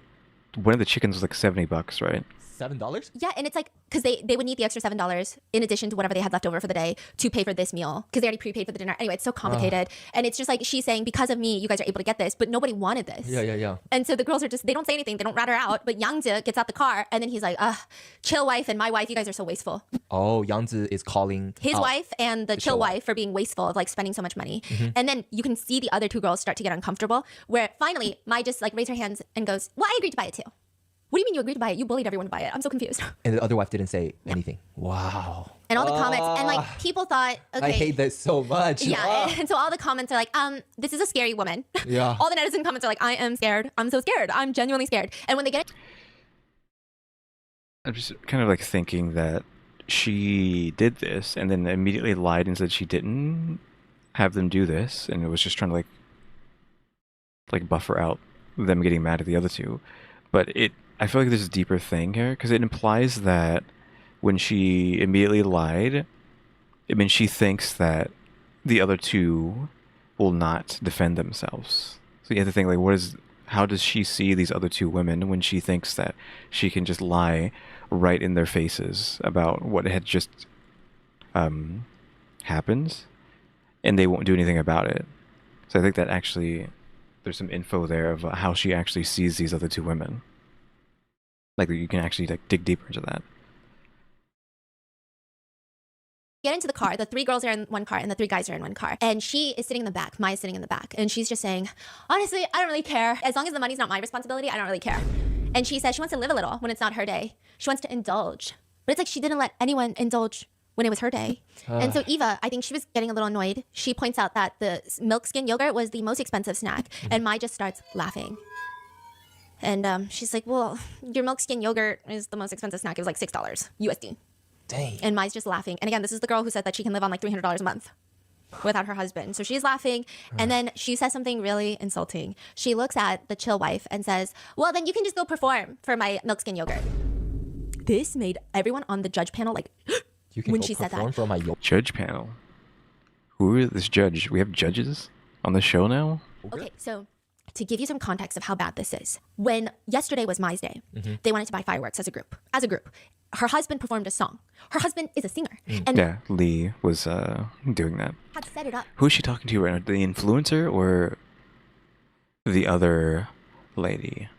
one of the chickens was like $70, right? $7? Yeah, and it's like, because they would need the extra $7 in addition to whatever they had left over for the day to pay for this meal, because they already prepaid for the dinner. Anyway, it's so complicated. And it's just like, she's saying, because of me, you guys are able to get this, but nobody wanted this. Yeah. And so the girls are just, they don't say anything, they don't rat her out, but Yangzi gets out the car, and then he's like, chill wife and my wife, you guys are so wasteful. Oh, Yangzi is calling His out wife and the chill wife for being wasteful of like spending so much money. And then you can see the other 2 girls start to get uncomfortable, where finally Mai just like raised her hands and goes, well, I agreed to buy it too. What do you mean you agreed to buy it? You bullied everyone to buy it. I'm so confused. And the other wife didn't say anything. Wow. And all the comments, and like people thought, okay. I hate this so much. Yeah, and so all the comments are like, this is a scary woman. Yeah. All the netizen comments are like, I am scared. I'm so scared. I'm genuinely scared. And when they get it, I'm just kind of like thinking that she did this and then immediately lied and said she didn't have them do this, and it was just trying to like buffer out them getting mad at the other 2. But I feel like there's a deeper thing here, because it implies that when she immediately lied, I mean, she thinks that the other 2 will not defend themselves. So you have to think, like, how does she see these other 2 women when she thinks that she can just lie right in their faces about what had just happened, and they won't do anything about it? So I think that actually there's some info there of how she actually sees these other 2 women. Like, you can actually like dig deeper into that. get into the car, the 3 girls are in one car and the 3 guys are in one car. And she is sitting in the back. Mai is sitting in the back. And she's just saying, honestly, I don't really care. As long as the money's not my responsibility, I don't really care. And she says she wants to live a little when it's not her day. She wants to indulge. But it's like she didn't let anyone indulge when it was her day. And so Eva, I think she was getting a little annoyed. She points out that the milk skin yogurt was the most expensive snack. And Mai just starts laughing. And she's like, well, your milk skin yogurt is the most expensive snack. It was like $6 USD. Dang. And Mai's just laughing. And again, this is the girl who said that she can live on like $300 a month without her husband. So she's laughing. And then she says something really insulting. She looks at the chill wife and says, well, then you can just go perform for my milk skin yogurt. This made everyone on the judge panel like, You can when go she said perform that. for my Judge panel. Who is this judge? We have judges on the show now? Okay, so to give you some context of how bad this is, when yesterday was Mai's day, they wanted to buy fireworks as a group. Her husband performed a song. Her husband is a singer. And Yeah, Lee was doing that. had set it up. Who is she talking to right now? The influencer or the other lady?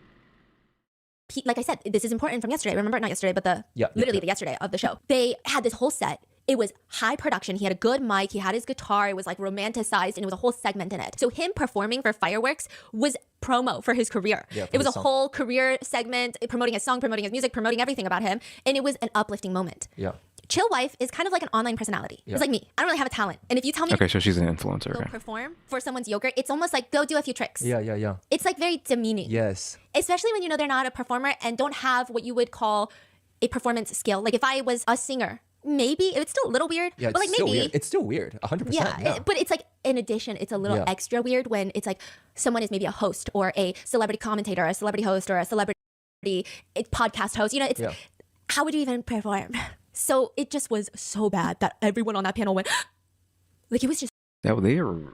Like I said, this is important from yesterday. Remember, not yesterday, but the yesterday of the show. They had this whole set. It was high production. He had a good mic. He had his guitar. It was like romanticized, and it was a whole segment in it. So him performing for fireworks was promo for his career. Yeah, it was a song. whole career segment, promoting his song, promoting his music, promoting everything about him. And it was an uplifting moment. Yeah. Chill Wife is kind of like an online personality. Yeah. It's like me. I don't really have a talent. And if you tell me Okay, so she's an influencer. to go Okay. perform for someone's yogurt, it's almost like go do a few tricks. Yeah. It's like very demeaning. Yes. Especially when you know they're not a performer and don't have what you would call a performance skill. Like if I was a singer, maybe it's still a little weird. Yeah, but it's like still maybe weird. It's still weird. 100%. yeah, but it's like in addition, it's a little Yeah. extra weird when it's like someone is maybe a host or a celebrity commentator, a celebrity host or a celebrity podcast host. You know, it's Yeah. how would you even perform? So it just was so bad that everyone on that panel went, like, it was just Yeah, well, they were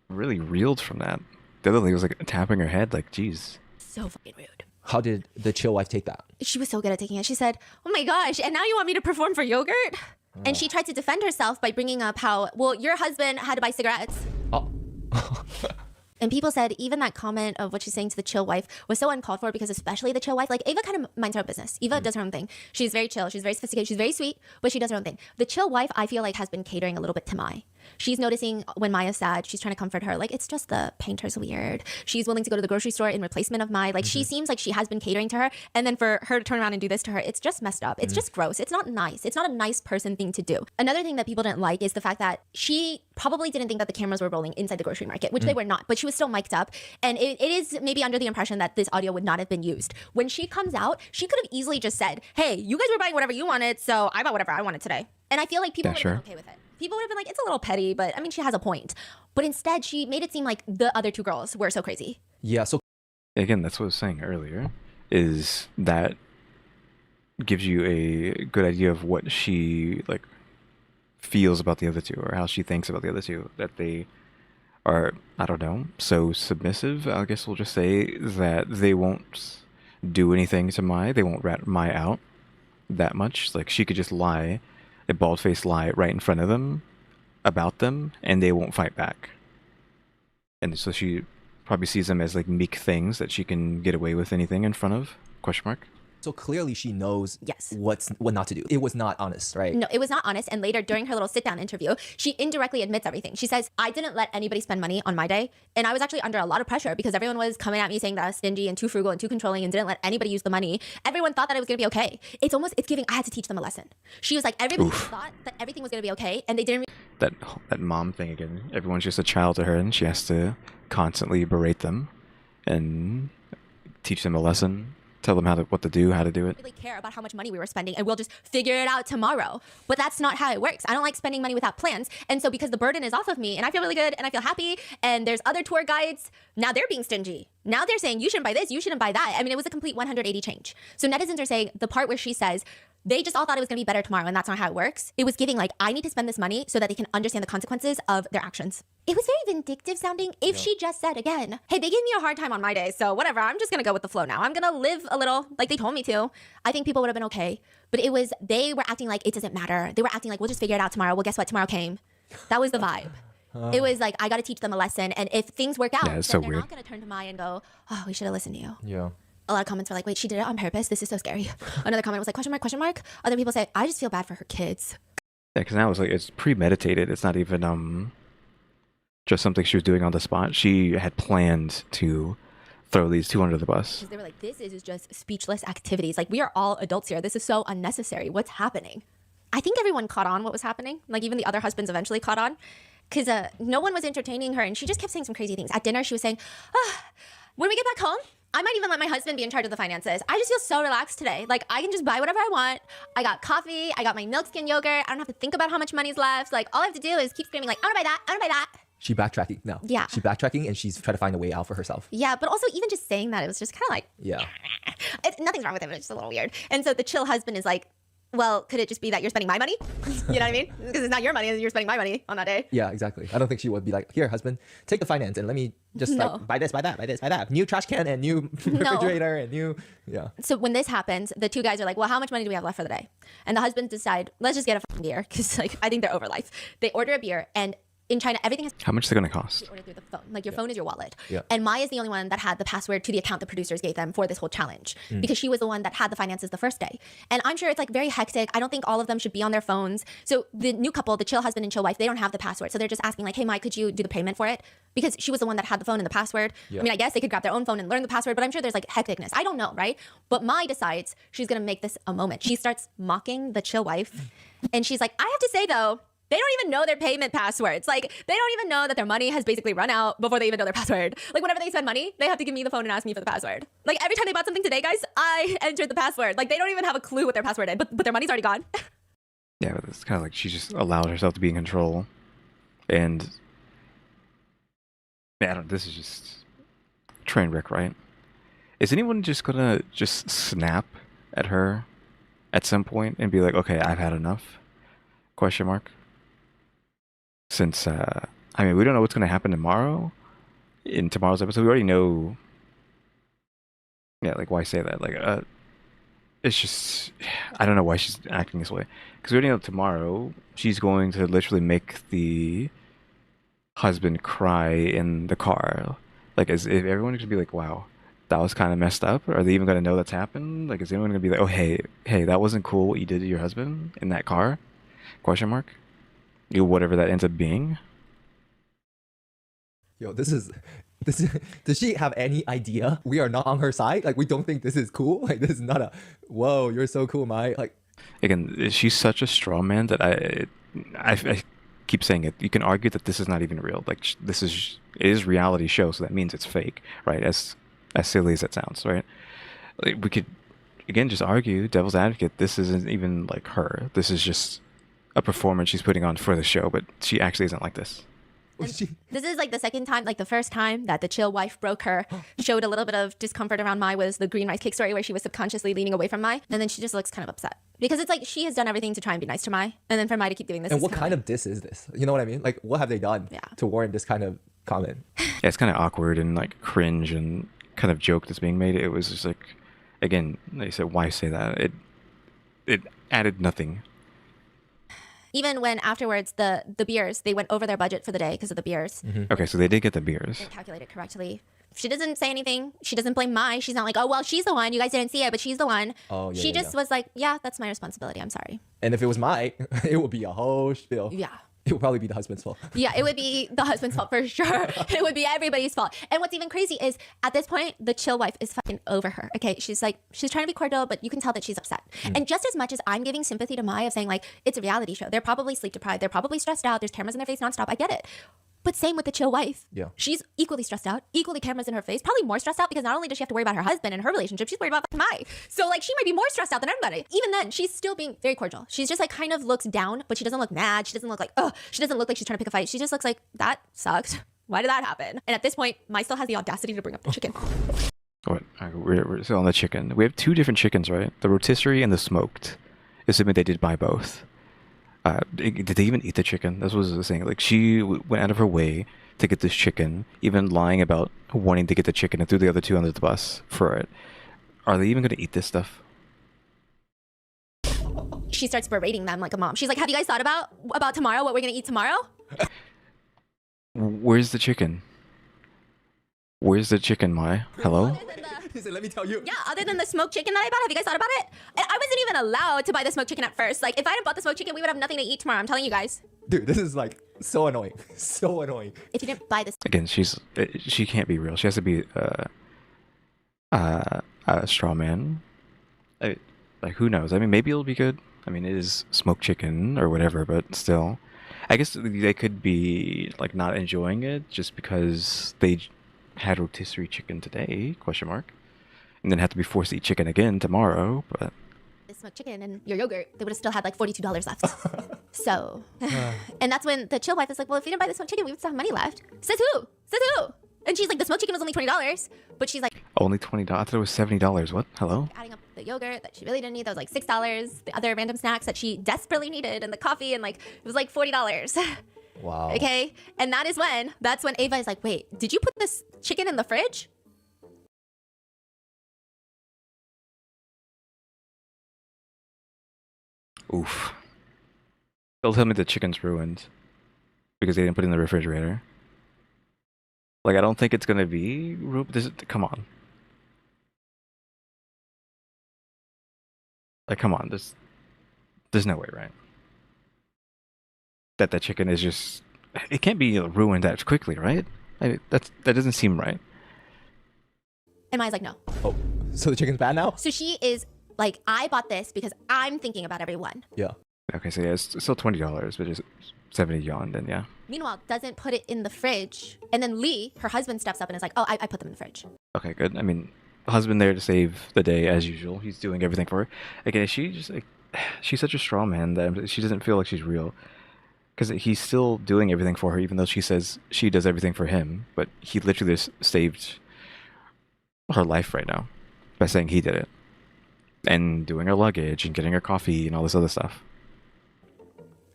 really reeled from that. The other lady was like tapping her head, like, geez. so fucking rude. How did the chill wife take that? She was so good at taking it. She said, oh my gosh, and now you want me to perform for yogurt? And she tried to defend herself by bringing up how, well, your husband had to buy cigarettes. Oh. And people said even that comment of what she's saying to the chill wife was so uncalled for, because especially the chill wife, like Ava kind of minds her own business. Ava does her own thing. She's very chill. She's very sophisticated. She's very sweet, but she does her own thing. The chill wife, I feel like, has been catering a little bit to Mai. She's noticing when Maya's sad, she's trying to comfort her. Like, it's just the painter's weird. She's willing to go to the grocery store in replacement of Mai. Like, she seems like she has been catering to her. And then for her to turn around and do this to her, it's just messed up. It's just gross. It's not nice. It's not a nice person thing to do. Another thing that people didn't like is the fact that she probably didn't think that the cameras were rolling inside the grocery market, which they were not, but she was still mic'd up. And it is maybe under the impression that this audio would not have been used. When she comes out, she could have easily just said, hey, you guys were buying whatever you wanted, so I bought whatever I wanted today. And I feel like people would have been okay with it. People would have been like, it's a little petty, but I mean, she has a point. But instead, she made it seem like the other two girls were so crazy. Yeah, so Again, that's what I was saying earlier, is that gives you a good idea of what she, like, feels about the other two, or how she thinks about the other two, that they are, I don't know, so submissive, I guess we'll just say, that they won't do anything to Mai. They won't rat Mai out that much. Like, she could just lie, a bald-faced lie right in front of them about them, and they won't fight back. And so she probably sees them as like meek things that she can get away with anything in front of, question mark. So clearly she knows Yes. what not to do. It was not honest, right? No, it was not honest. And later, during her little sit-down interview, she indirectly admits everything. She says, I didn't let anybody spend money on my day. And I was actually under a lot of pressure because everyone was coming at me saying that I was stingy and too frugal and too controlling and didn't let anybody use the money. Everyone thought that it was going to be okay. It's giving, I had to teach them a lesson. She was like, everybody thought that everything was going to be okay. And they didn't. That mom thing again. Everyone's just a child to her, and she has to constantly berate them and teach them a lesson. Tell them what to do, how to do it. Really care about how much money we were spending, and we'll just figure it out tomorrow. But that's not how it works. I don't like spending money without plans. And so because the burden is off of me and I feel really good and I feel happy, and there's other tour guides, now they're being stingy. Now they're saying you shouldn't buy this, you shouldn't buy that. I mean, it was a complete 180 change. So netizens are saying the part where she says they just all thought it was going to be better tomorrow, and that's not how it works. It was giving like, I need to spend this money so that they can understand the consequences of their actions. It was very vindictive sounding. If she just said again, hey, they gave me a hard time on my day, so whatever, I'm just going to go with the flow now. I'm going to live a little like they told me to. I think people would have been okay. But it was, they were acting like it doesn't matter. They were acting like, we'll just figure it out tomorrow. Well, guess what? Tomorrow came. That was the vibe. It was like, I got to teach them a lesson. And if things work out, then so they're weird. not going to turn to Mai and go, oh, we should have listened to you. Yeah. A lot of comments were like, wait, she did it on purpose? This is so scary. Another comment was like, question mark, question mark. Other people say, I just feel bad for her kids. Yeah, because now it's like, it's premeditated. It's not even just something she was doing on the spot. She had planned to throw these two under the bus. Because they were like, this is just speechless activities. Like, we are all adults here. This is so unnecessary. What's happening? I think everyone caught on what was happening. Like, even the other husbands eventually caught on. Because no one was entertaining her. And she just kept saying some crazy things. At dinner, she was saying, when we get back home, I might even let my husband be in charge of the finances. I just feel so relaxed today. Like, I can just buy whatever I want. I got coffee. I got my milk skin yogurt. I don't have to think about how much money's left. Like, all I have to do is keep screaming, like, I want to buy that. I want to buy that. She backtracking now. Yeah. She's backtracking and she's trying to find a way out for herself. Yeah, but also even just saying that, it was just kind of like, Yeah. Nothing's wrong with it, but it's just a little weird. And so the chill husband is like, well, could it just be that you're spending my money? You know what I mean? Because it's not your money, you're spending my money on that day. Yeah, exactly. I don't think she would be like, here, husband, take the finance and let me just like buy this, buy that, buy this, buy that. New trash can and new refrigerator and new, yeah. So when this happens, the two guys are like, well, how much money do we have left for the day? And the husbands decide, let's just get a fucking beer. Because like, I think they're over life. They order a beer, and in China, everything has How much is it going to cost? to order through the phone. Like, your phone is your wallet. Yeah. And Mai is the only one that had the password to the account the producers gave them for this whole challenge, because she was the one that had the finances the first day. And I'm sure it's like very hectic. I don't think all of them should be on their phones. So the new couple, the chill husband and chill wife, they don't have the password. So they're just asking like, hey, Mai, could you do the payment for it? Because she was the one that had the phone and the password. Yeah. I mean, I guess they could grab their own phone and learn the password, but I'm sure there's like hecticness. I don't know, right? But Mai decides she's going to make this a moment. She starts mocking the chill wife. And she's like, I have to say though, they don't even know their payment passwords. Like, they don't even know that their money has basically run out before they even know their password. Like, whenever they spend money, they have to give me the phone and ask me for the password. Like, every time they bought something today, guys, I entered the password. Like, they don't even have a clue what their password is, but their money's already gone. Yeah, but it's kind of like she just allowed herself to be in control. And yeah, this is just train wreck, right? Is anyone just gonna just snap at her at some point and be like, okay, I've had enough? Question mark. Since I mean, we don't know what's gonna happen tomorrow in tomorrow's episode. We already know. Yeah, like why say that? Like, it's just I don't know why she's acting this way. Because we already know tomorrow she's going to literally make the husband cry in the car. Like, as if everyone could be like, wow, that was kind of messed up. Are they even gonna know that's happened? Like, is anyone gonna be like, oh hey, that wasn't cool what you did to your husband in that car? Question mark. You whatever that ends up being. Yo, this is does she have any idea we are not on her side? Like, we don't think this is cool? Like, this is not a, whoa, you're so cool, Mai. Like, Again, she's such a straw man that I keep saying it. You can argue that this is not even real. Like, this is, it is reality show, so that means it's fake, right? As silly as it sounds, right? Like, we could, again, just argue, devil's advocate, this isn't even like her. This is just a performance she's putting on for the show, but she actually isn't like this. This is like the second time, like the first time that the chill wife broke her, showed a little bit of discomfort around Mai was the green rice cake story where she was subconsciously leaning away from Mai. And then she just looks kind of upset because it's like she has done everything to try and be nice to Mai. And then for Mai to keep doing this. And what kind of diss is this? You know what I mean? Like, what have they done to warrant this kind of comment? Yeah, it's kind of awkward and like cringe and kind of joke that's being made. It was just like, again, they said, why say that? It added nothing. Even when afterwards the beers, they went over their budget for the day because of the beers. Okay, so they did get the beers. They calculated correctly. She doesn't say anything. She doesn't blame Mai. She's not like, oh, well, she's the one. You guys didn't see it, but she's the one. Oh, yeah, she just was like, yeah, that's my responsibility. I'm sorry. And if it was Mai, it would be a whole spiel. Yeah. It would probably be the husband's fault. Yeah, it would be the husband's fault for sure. It would be everybody's fault. And what's even crazy is at this point, the chill wife is fucking over her. Okay, she's like, she's trying to be cordial, but you can tell that she's upset. And just as much as I'm giving sympathy to Mai of saying like, it's a reality show. They're probably sleep deprived. They're probably stressed out. There's cameras in their face nonstop. I get it. But same with the chill wife. Yeah. She's equally stressed out, equally cameras in her face, probably more stressed out because not only does she have to worry about her husband and her relationship, she's worried about Mai. So like she might be more stressed out than everybody. Even then, she's still being very cordial. She's just like kind of looks down, but she doesn't look mad. She doesn't look like, oh, she doesn't look like she's trying to pick a fight. She just looks like, that sucked. Why did that happen? And at this point, Mai still has the audacity to bring up the chicken. What? We're still on the chicken. We have two different chickens, right? The rotisserie and the smoked. Assuming they did buy both. Did they even eat the chicken? This was the thing. Like, she went out of her way to get this chicken, even lying about wanting to get the chicken and threw the other two under the bus for it. Are they even going to eat this stuff? She starts berating them like a mom. She's like, have you guys thought about tomorrow, what we're going to eat tomorrow? Where's the chicken? Where's the chicken, Mai? Hello? He said, let me tell you. Yeah, other than the smoked chicken that I bought, have you guys thought about it? And I wasn't even allowed to buy the smoked chicken at first. Like, if I hadn't bought the smoked chicken, we would have nothing to eat tomorrow. I'm telling you guys. Dude, this is like so annoying. So annoying. If you didn't buy this. Again, she can't be real. She has to be a straw man. Like, who knows? I mean, maybe it'll be good. I mean, it is smoked chicken or whatever, but still. I guess they could be, like, not enjoying it just because they had rotisserie chicken today, question mark. And then have to be forced to eat chicken again tomorrow, but... This smoked chicken and your yogurt, they would have still had, like, $42 left. So... And that's when the chill wife is like, well, if you didn't buy the smoked chicken, we would still have money left. Says who? Says who? And she's like, the smoked chicken was only $20. But she's like... Only $20? I thought it was $70. What? Hello? Adding up the yogurt that she really didn't need, that was like $6. The other random snacks that she desperately needed, and the coffee, and like, it was like $40. Wow. Okay? And that's when Ava is like, wait, did you put this chicken in the fridge? Oof. They'll tell me the chicken's ruined because they didn't put it in the refrigerator. Like, I don't think it's gonna be ruined. Come on. Like, come on. There's no way, right? That chicken is just... It can't be ruined that quickly, right? That doesn't seem right. And Maya's like, no. Oh, so the chicken's bad now? So she is like, I bought this because I'm thinking about everyone. Yeah. Okay, so yeah, it's still $20, but it's 70 yuan, then yeah. Meanwhile, doesn't put it in the fridge. And then Lee, her husband, steps up and is like, oh, I put them in the fridge. Okay, good. I mean, husband there to save the day as usual. He's doing everything for her. Again, she's such a strong man that she doesn't feel like she's real. Because he's still doing everything for her, even though she says she does everything for him. But he literally just saved her life right now by saying he did it. and doing her luggage and getting her coffee and all this other stuff.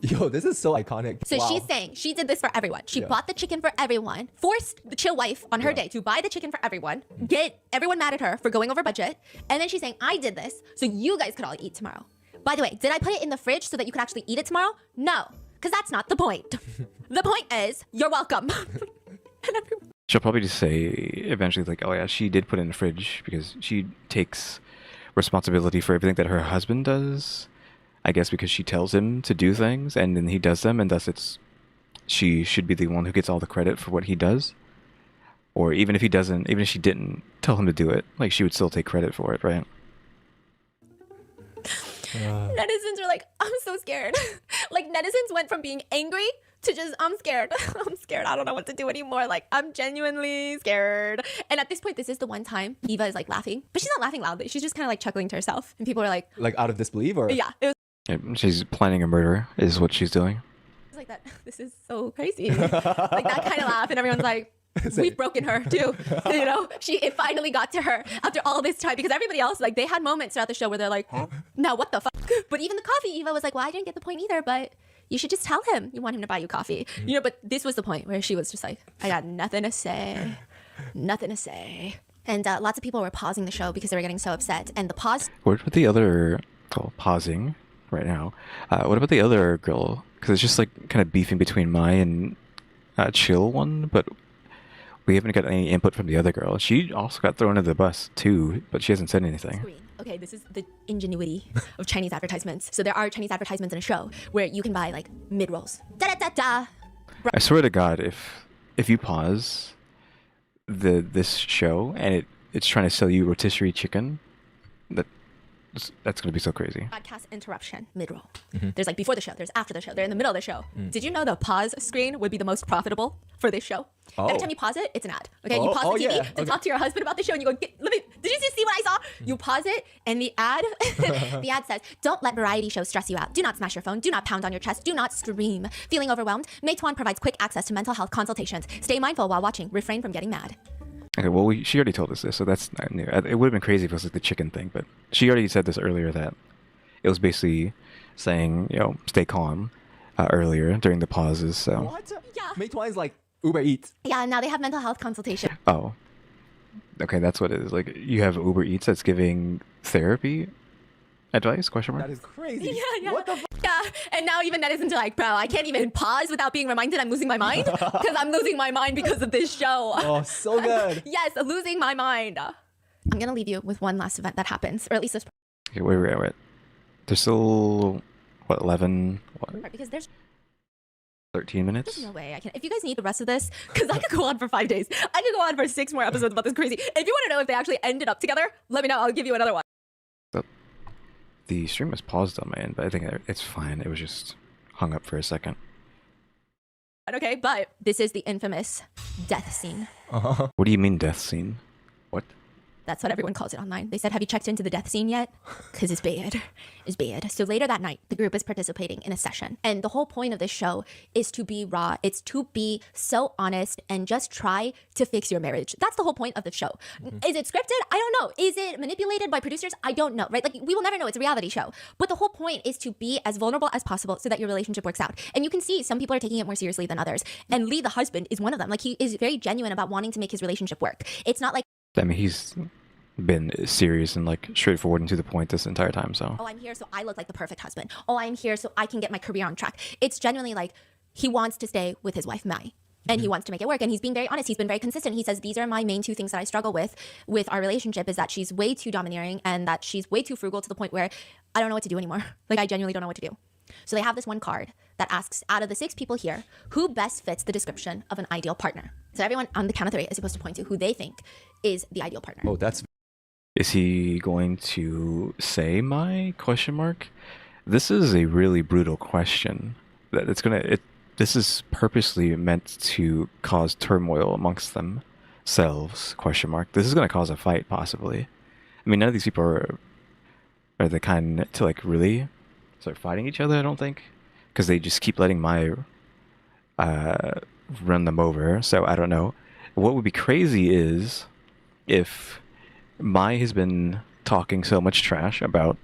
Yo, this is so iconic. So Wow. she's saying she did this for everyone. She bought the chicken for everyone, forced the chill wife on her day to buy the chicken for everyone, get everyone mad at her for going over budget, and then she's saying, I did this so you guys could all eat tomorrow. By the way, did I put it in the fridge so that you could actually eat it tomorrow? No, because that's not the point. The point is, you're welcome. She'll probably just say eventually, like, oh yeah, she did put it in the fridge because she takes responsibility for everything that her husband does. I guess because she tells him to do things and then he does them, and thus she should be the one who gets all the credit for what he does. Or even if he doesn't, even if she didn't tell him to do it, like she would still take credit for it, right? Netizens are like, I'm so scared. Like netizens went from being angry to just, I'm scared. I'm scared. I don't know what to do anymore. Like, I'm genuinely scared. And at this point, this is the one time Eva is like laughing, but she's not laughing loudly. She's just kind of like chuckling to herself. And people are like out of disbelief, or yeah, it was She's planning a murder, is what she's doing. like that. This is so crazy. Like that kind of laugh. And everyone's like, we've broken her too. You know, it finally got to her after all this time, because everybody else, like, they had moments throughout the show where they're like, now what the fuck? But even the coffee, Eva was like, well, I didn't get the point either, but you should just tell him you want him to buy you coffee. You know, but this was the point where she was just like, I got nothing to say. Nothing to say. And lots of people were pausing the show because they were getting so upset. And the pause. What about the other, pausing right now. What about the other girl? Because it's just like kind of beefing between Mai and Chill one, but we haven't got any input from the other girl. She also got thrown into the bus too, but she hasn't said anything. Screen. Okay, this is the ingenuity of Chinese advertisements. So there are Chinese advertisements in a show where you can buy like mid-rolls. Da-da-da-da. I swear to God, if you pause this show and it's trying to sell you rotisserie chicken, that's gonna be so crazy. Podcast interruption mid-roll. There's like before the show, there's after the show, they're in the middle of the show. Did you know the pause screen would be the most profitable for this show? Every time you pause it, it's an ad. Okay, you pause the TV to talk to your husband about the show, and you go, did you just see what I saw? You pause it, and the ad, the ad says, don't let variety shows stress you out. Do not smash your phone. Do not pound on your chest. Do not scream. Feeling overwhelmed? Meituan provides quick access to mental health consultations. Stay mindful while watching. Refrain from getting mad. Okay, well, she already told us this, so that's not new. It would have been crazy if it was like the chicken thing, but she already said this earlier, that it was basically saying, stay calm earlier during the pauses, so. What? Yeah. Meituan's like Uber Eats. Yeah, now they have mental health consultation. Oh. Okay, that's what it is. Like, you have Uber Eats that's giving therapy advice, question mark? That is crazy. Yeah. What the Yeah, and now even netizens are like, bro, I can't even pause without being reminded I'm losing my mind, because I'm losing my mind because of this show. Oh, so good. Yes, losing my mind. I'm gonna leave you with one last event that happens, or at least this. Okay, wait. There's still, 11, Because there's 13 minutes? no way I can. If you guys need the rest of this, because I could go on for 5 days. I could go on for 6 more episodes about this crazy. If you want to know if they actually ended up together, let me know. I'll give you another one. The stream was paused on my end, but I think it's fine. It was just hung up for a second. Okay, but this is the infamous death scene. What do you mean death scene? What? That's what everyone calls it online. They said, have you checked into the death scene yet? Because it's bad. It's bad. So later that night, the group is participating in a session. And the whole point of this show is to be raw. It's to be so honest and just try to fix your marriage. That's the whole point of the show. Is it scripted? I don't know. Is it manipulated by producers? I don't know, right? Like, we will never know. It's a reality show. But the whole point is to be as vulnerable as possible so that your relationship works out. And you can see some people are taking it more seriously than others. And Lee, the husband, is one of them. Like, he is very genuine about wanting to make his relationship work. It's not like, I mean, he's been serious and like straightforward and to the point this entire time, so. oh, I'm here so I look like the perfect husband. Oh, I'm here so I can get my career on track. It's genuinely like he wants to stay with his wife, Mai. And he wants to make it work. And he's being very honest. He's been very consistent. He says, these are my main 2 things that I struggle with our relationship, is that she's way too domineering and that she's way too frugal to the point where I don't know what to do anymore. Like, I genuinely don't know what to do. So they have this one card that asks, out of the 6 people here, who best fits the description of an ideal partner? So everyone on the count of 3 is supposed to point to who they think is the ideal partner. Oh, that's. Is he going to say my question mark? This is a really brutal question. This is purposely meant to cause turmoil amongst themselves, question mark. This is going to cause a fight, possibly. I mean, none of these people are the kind to like really start fighting each other, I don't think. Because they just keep letting Mai run them over, so I don't know. What would be crazy is if Mai has been talking so much trash about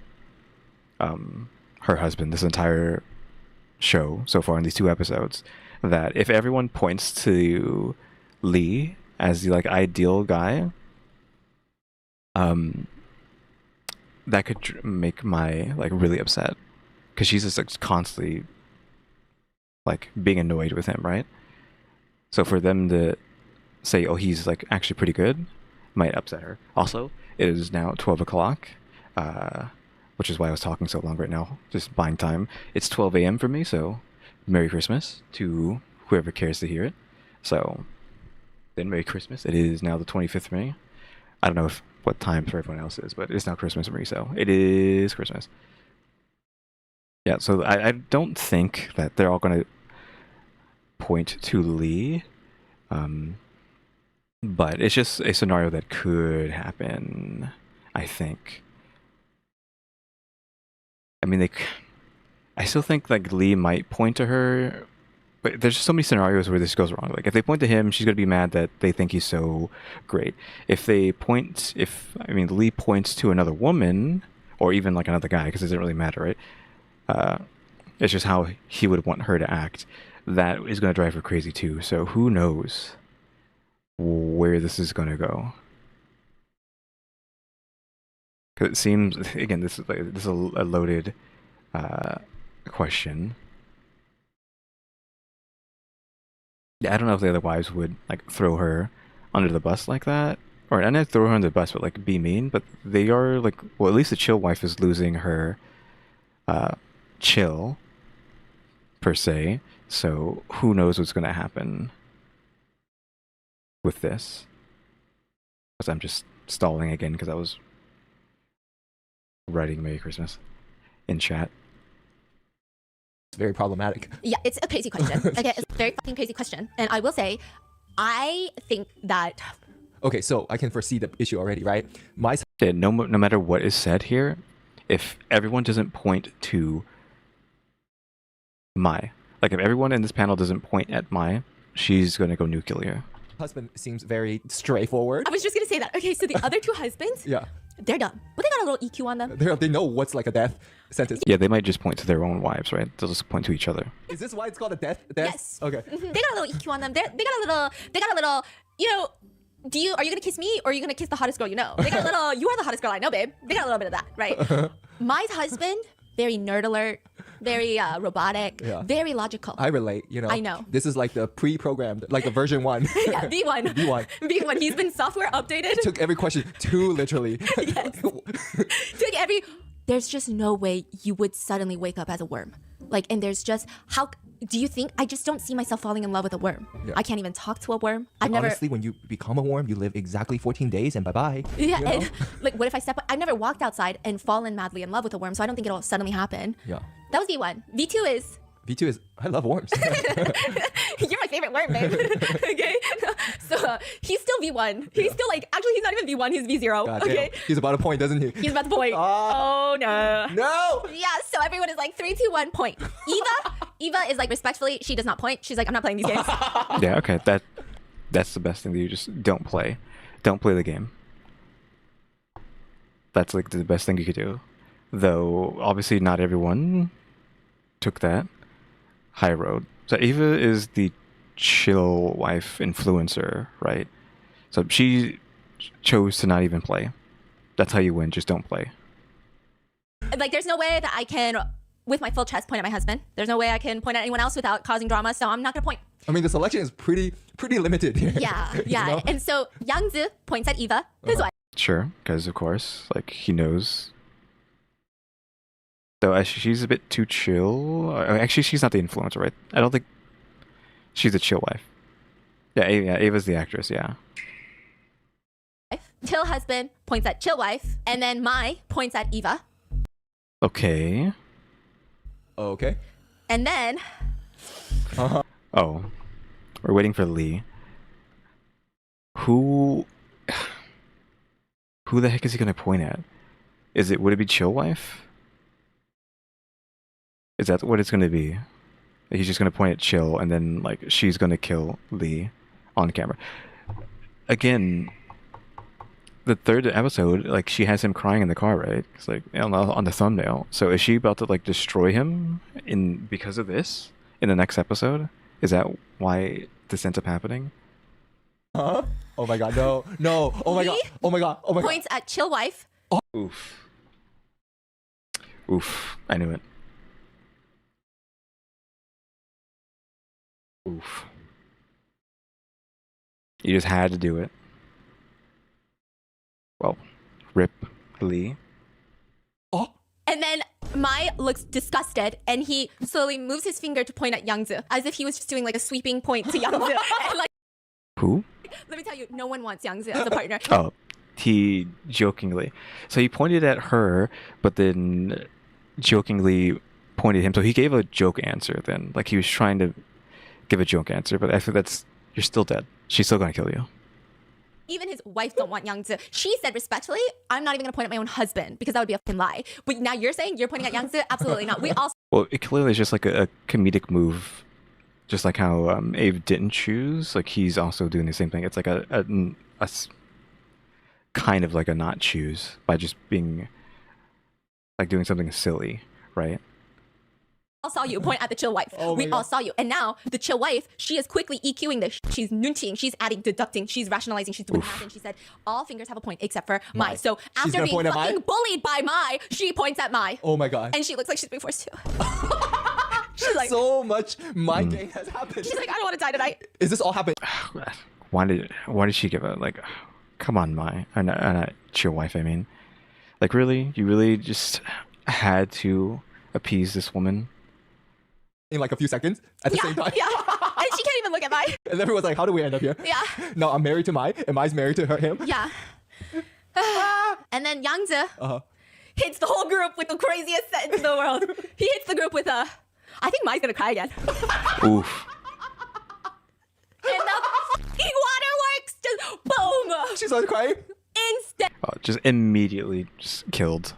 her husband this entire show so far in these 2 episodes that if everyone points to Lee as the like ideal guy, that could make my like really upset because she's just like constantly like being annoyed with him, right? So for them to say, oh, he's like actually pretty good, might upset her. Also, it is now 12 o'clock, which is why I was talking so long right now, just buying time. It's 12 a.m. for me, so Merry Christmas to whoever cares to hear it. So then Merry Christmas. It is now the 25th of May. I don't know what time for everyone else is, but it's now Christmas for me, so it is Christmas. Yeah, so I don't think that they're all going to point to Lee, but it's just a scenario that could happen, I think. I mean, I still think like Lee might point to her, but there's just so many scenarios where this goes wrong. Like if they point to him, she's gonna be mad that they think he's so great. If Lee points to another woman or even like another guy, because it doesn't really matter, right? It's just how he would want her to act. That is gonna drive her crazy too. So who knows where this is gonna go? Because it seems, again, this is a loaded question. Yeah, I don't know if the other wives would like throw her under the bus like that, or not throw her under the bus, but like be mean. But they are like, well, at least the chill wife is losing her chill per se. So who knows what's gonna happen with this? Because I'm just stalling again because I was writing Merry Christmas in chat. It's very problematic. Yeah, it's a crazy question. Okay, it's a very fucking crazy question. And I will say, I think that... Okay, so I can foresee the issue already, right? No matter what is said here, if everyone doesn't point to Mai, like if everyone in this panel doesn't point at Mai, she's gonna go nuclear. Husband seems very straightforward. I was just gonna say that. Okay, so the other two husbands, yeah, they're dumb, but they got a little EQ on them. They know what's like a death sentence. Yeah, they might just point to their own wives, right? They'll just point to each other. Is this why it's called a death? Yes. Okay. Mm-hmm. They got a little EQ on them. They got a little, you know, are you gonna kiss me or are you gonna kiss the hottest girl you know? They got a little, you are the hottest girl I know, babe. They got a little bit of that, right? My husband, very nerd alert, very robotic, very logical. I relate, you know. I know. This is like the pre-programmed, like the version 1. Yeah, V1. V1. V1. He's been software updated. Took every question too literally. Yes. There's just no way you would suddenly wake up as a worm. Like, and there's just, how, do you think, I just don't see myself falling in love with a worm. Yeah. I can't even talk to a worm. Honestly, when you become a worm, you live exactly 14 days and bye-bye. Yeah, you know? and like, what if I've never walked outside and fallen madly in love with a worm, so I don't think it'll suddenly happen. Yeah. That was V1. V2 is... V2 is, I love worms. You're my favorite worm, babe. Okay? So he's still V1. He's still like, actually he's not even V1, he's V0. God okay? Damn. He's about to point, doesn't he? He's about to point. Oh no. No! Yeah, so everyone is like 3, 2, 1, point. Eva is like respectfully, she does not point. She's like, I'm not playing these games. Yeah, okay. That's the best thing that you just don't play. Don't play the game. That's like the best thing you could do. Though obviously not everyone took that high road. So Eva is the chill wife influencer, right? So she chose to not even play. That's how you win, just don't play. Like there's no way that I can, with my full chest, point at my husband. There's no way I can point at anyone else without causing drama, so I'm not gonna point. I mean, the selection is pretty limited here. Yeah, yeah. You know? And so Yangzi points at Eva, his wife. Sure, because of course, like he knows. So she's a bit too chill. Actually, she's not the influencer, right? I don't think she's a chill wife. Yeah, Ava's the actress, yeah. Chill husband points at chill wife, and then Mai points at Eva. Okay. Okay. And then... Oh. We're waiting for Lee. Who the heck is he gonna point at? Would it be chill wife? Is that what it's gonna be? He's just gonna point at chill and then like she's gonna kill Lee on camera. Again, the third episode, like she has him crying in the car, right? It's like on the thumbnail. So is she about to like destroy him because of this in the next episode? Is that why this ends up happening? Huh? Oh my god, no, no! Oh my god! Oh my god! Oh my god! Points at chill wife. Oh. Oof. Oof. I knew it. Oof. You just had to do it. Well, rip Lee. Oh. And then Mai looks disgusted, and he slowly moves his finger to point at Youngzu, as if he was just doing like a sweeping point to Youngzu. And like, Who? let me tell you, no one wants Youngzu as a partner. Oh, he jokingly. So he pointed at her, but then jokingly pointed at him. So he gave a joke answer then. Like he was trying to give a joke answer, but I think you're still dead. She's still going to kill you. Even his wife don't want Youngzu. She said respectfully, I'm not even going to point at my own husband because that would be a fucking lie. But now you're saying you're pointing at Youngzu? Absolutely not. We all... Well, it clearly is just like a comedic move. Just like how Abe didn't choose. Like he's also doing the same thing. It's like a kind of like a not choose by just being like doing something silly, right? all saw you point at the chill wife. Oh we my all God. saw you. And now the chill wife, she is quickly EQing this. She's nunching, she's adding, deducting, she's rationalizing, she's doing math. And she said, all fingers have a point except for Mai. So after gonna being point at Mai? fucking bullied by Mai, she points at Mai. Oh my god. And she looks like she's being forced to. She's like, So much my day has happened. she's like, I don't want to die tonight. Is this all happening? Why did she give a like? Come on, Mai, and chill wife. I mean, like really, you really just had to appease this woman. In like a few seconds at the same time? Yeah. And she can't even look at Mai. And everyone's like, how do we end up here? Yeah. No, I'm married to Mai, and Mai's married to him. Yeah. And then Yangzi Uh-huh. hits the whole group with the craziest sentence in the world. He hits the group with a, I think Mai's gonna cry again. Oof. And the fucking waterworks just boom! She started crying. Instant. Oh, just immediately just killed.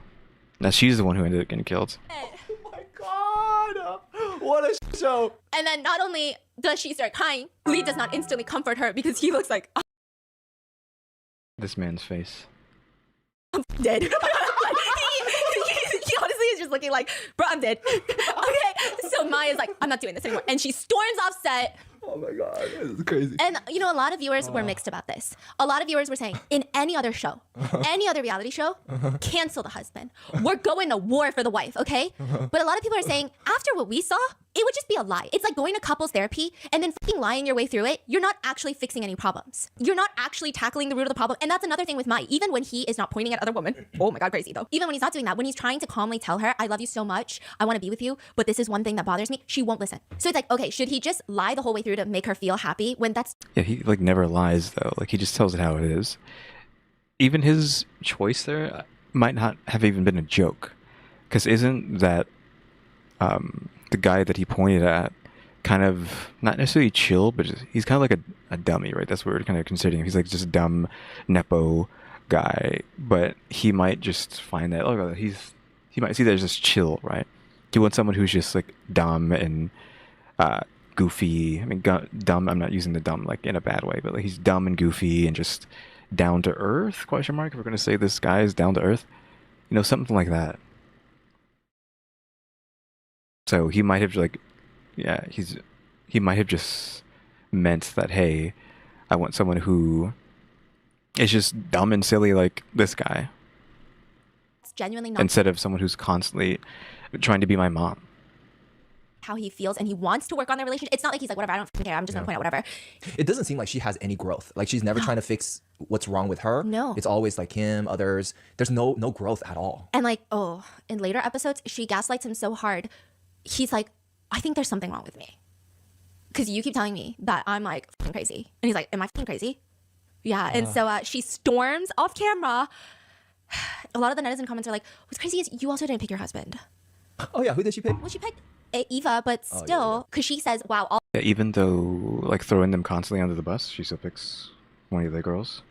Now she's the one who ended up getting killed. Oh my god. What a show. And then not only does she start crying, Lee does not instantly comfort her because he looks like, oh, This man's face. I'm dead. he honestly is just looking like, bro, I'm dead. Okay, so Maya is like, I'm not doing this anymore. And she storms off set. Oh my god. This is crazy. And you know, a lot of viewers were mixed about this. A lot of viewers were saying, in any other show, any other reality show, cancel the husband. We're going to war for the wife, okay? But a lot of people are saying, after what we saw, it would just be a lie. It's like going to couples therapy and then fucking lying your way through it. You're not actually fixing any problems. You're not actually tackling the root of the problem. And that's another thing with Mai. Even when he is not pointing at other women, oh my god, crazy though. Even when he's not doing that, when he's trying to calmly tell her, I love you so much, I want to be with you, but this is one thing that bothers me, she won't listen. So it's like, okay, should he just lie the whole way through to make her feel happy when that's... Yeah, he like never lies though. Like he just tells it how it is. Even his choice there might not have even been a joke, because isn't that the guy that he pointed at kind of not necessarily chill, but just, he's kind of like a dummy, right? That's what we're kind of considering him. He's like just a dumb nepo guy, but he might just find that he might see that as just chill, right? He wants someone who's just like dumb and goofy. I mean, dumb. I'm not using the dumb like in a bad way, but like he's dumb and goofy and just down to earth? Question mark. If we're gonna say this guy is down to earth, you know, something like that. So he might have like, yeah, he might have just meant that, hey, I want someone who is just dumb and silly like this guy, genuinely not instead of someone who's constantly trying to be my mom. how he feels, and he wants to work on their relationship. It's not like he's like, whatever, I don't fucking care, I'm just gonna point out whatever. It doesn't seem like she has any growth. Like she's never trying to fix what's wrong with her. No. It's always like him, others. There's no growth at all. And like, oh, in later episodes, she gaslights him so hard. He's like, I think there's something wrong with me. Because you keep telling me that I'm like fucking crazy. And he's like, am I fucking crazy? Yeah. And so she storms off camera. A lot of the netizen comments are like, what's crazy is you also didn't pick your husband. Oh yeah, who did she pick? Well, she picked Eva, but still, because she says, wow, all Yeah, even though like throwing them constantly under the bus, she still picks one of the girls.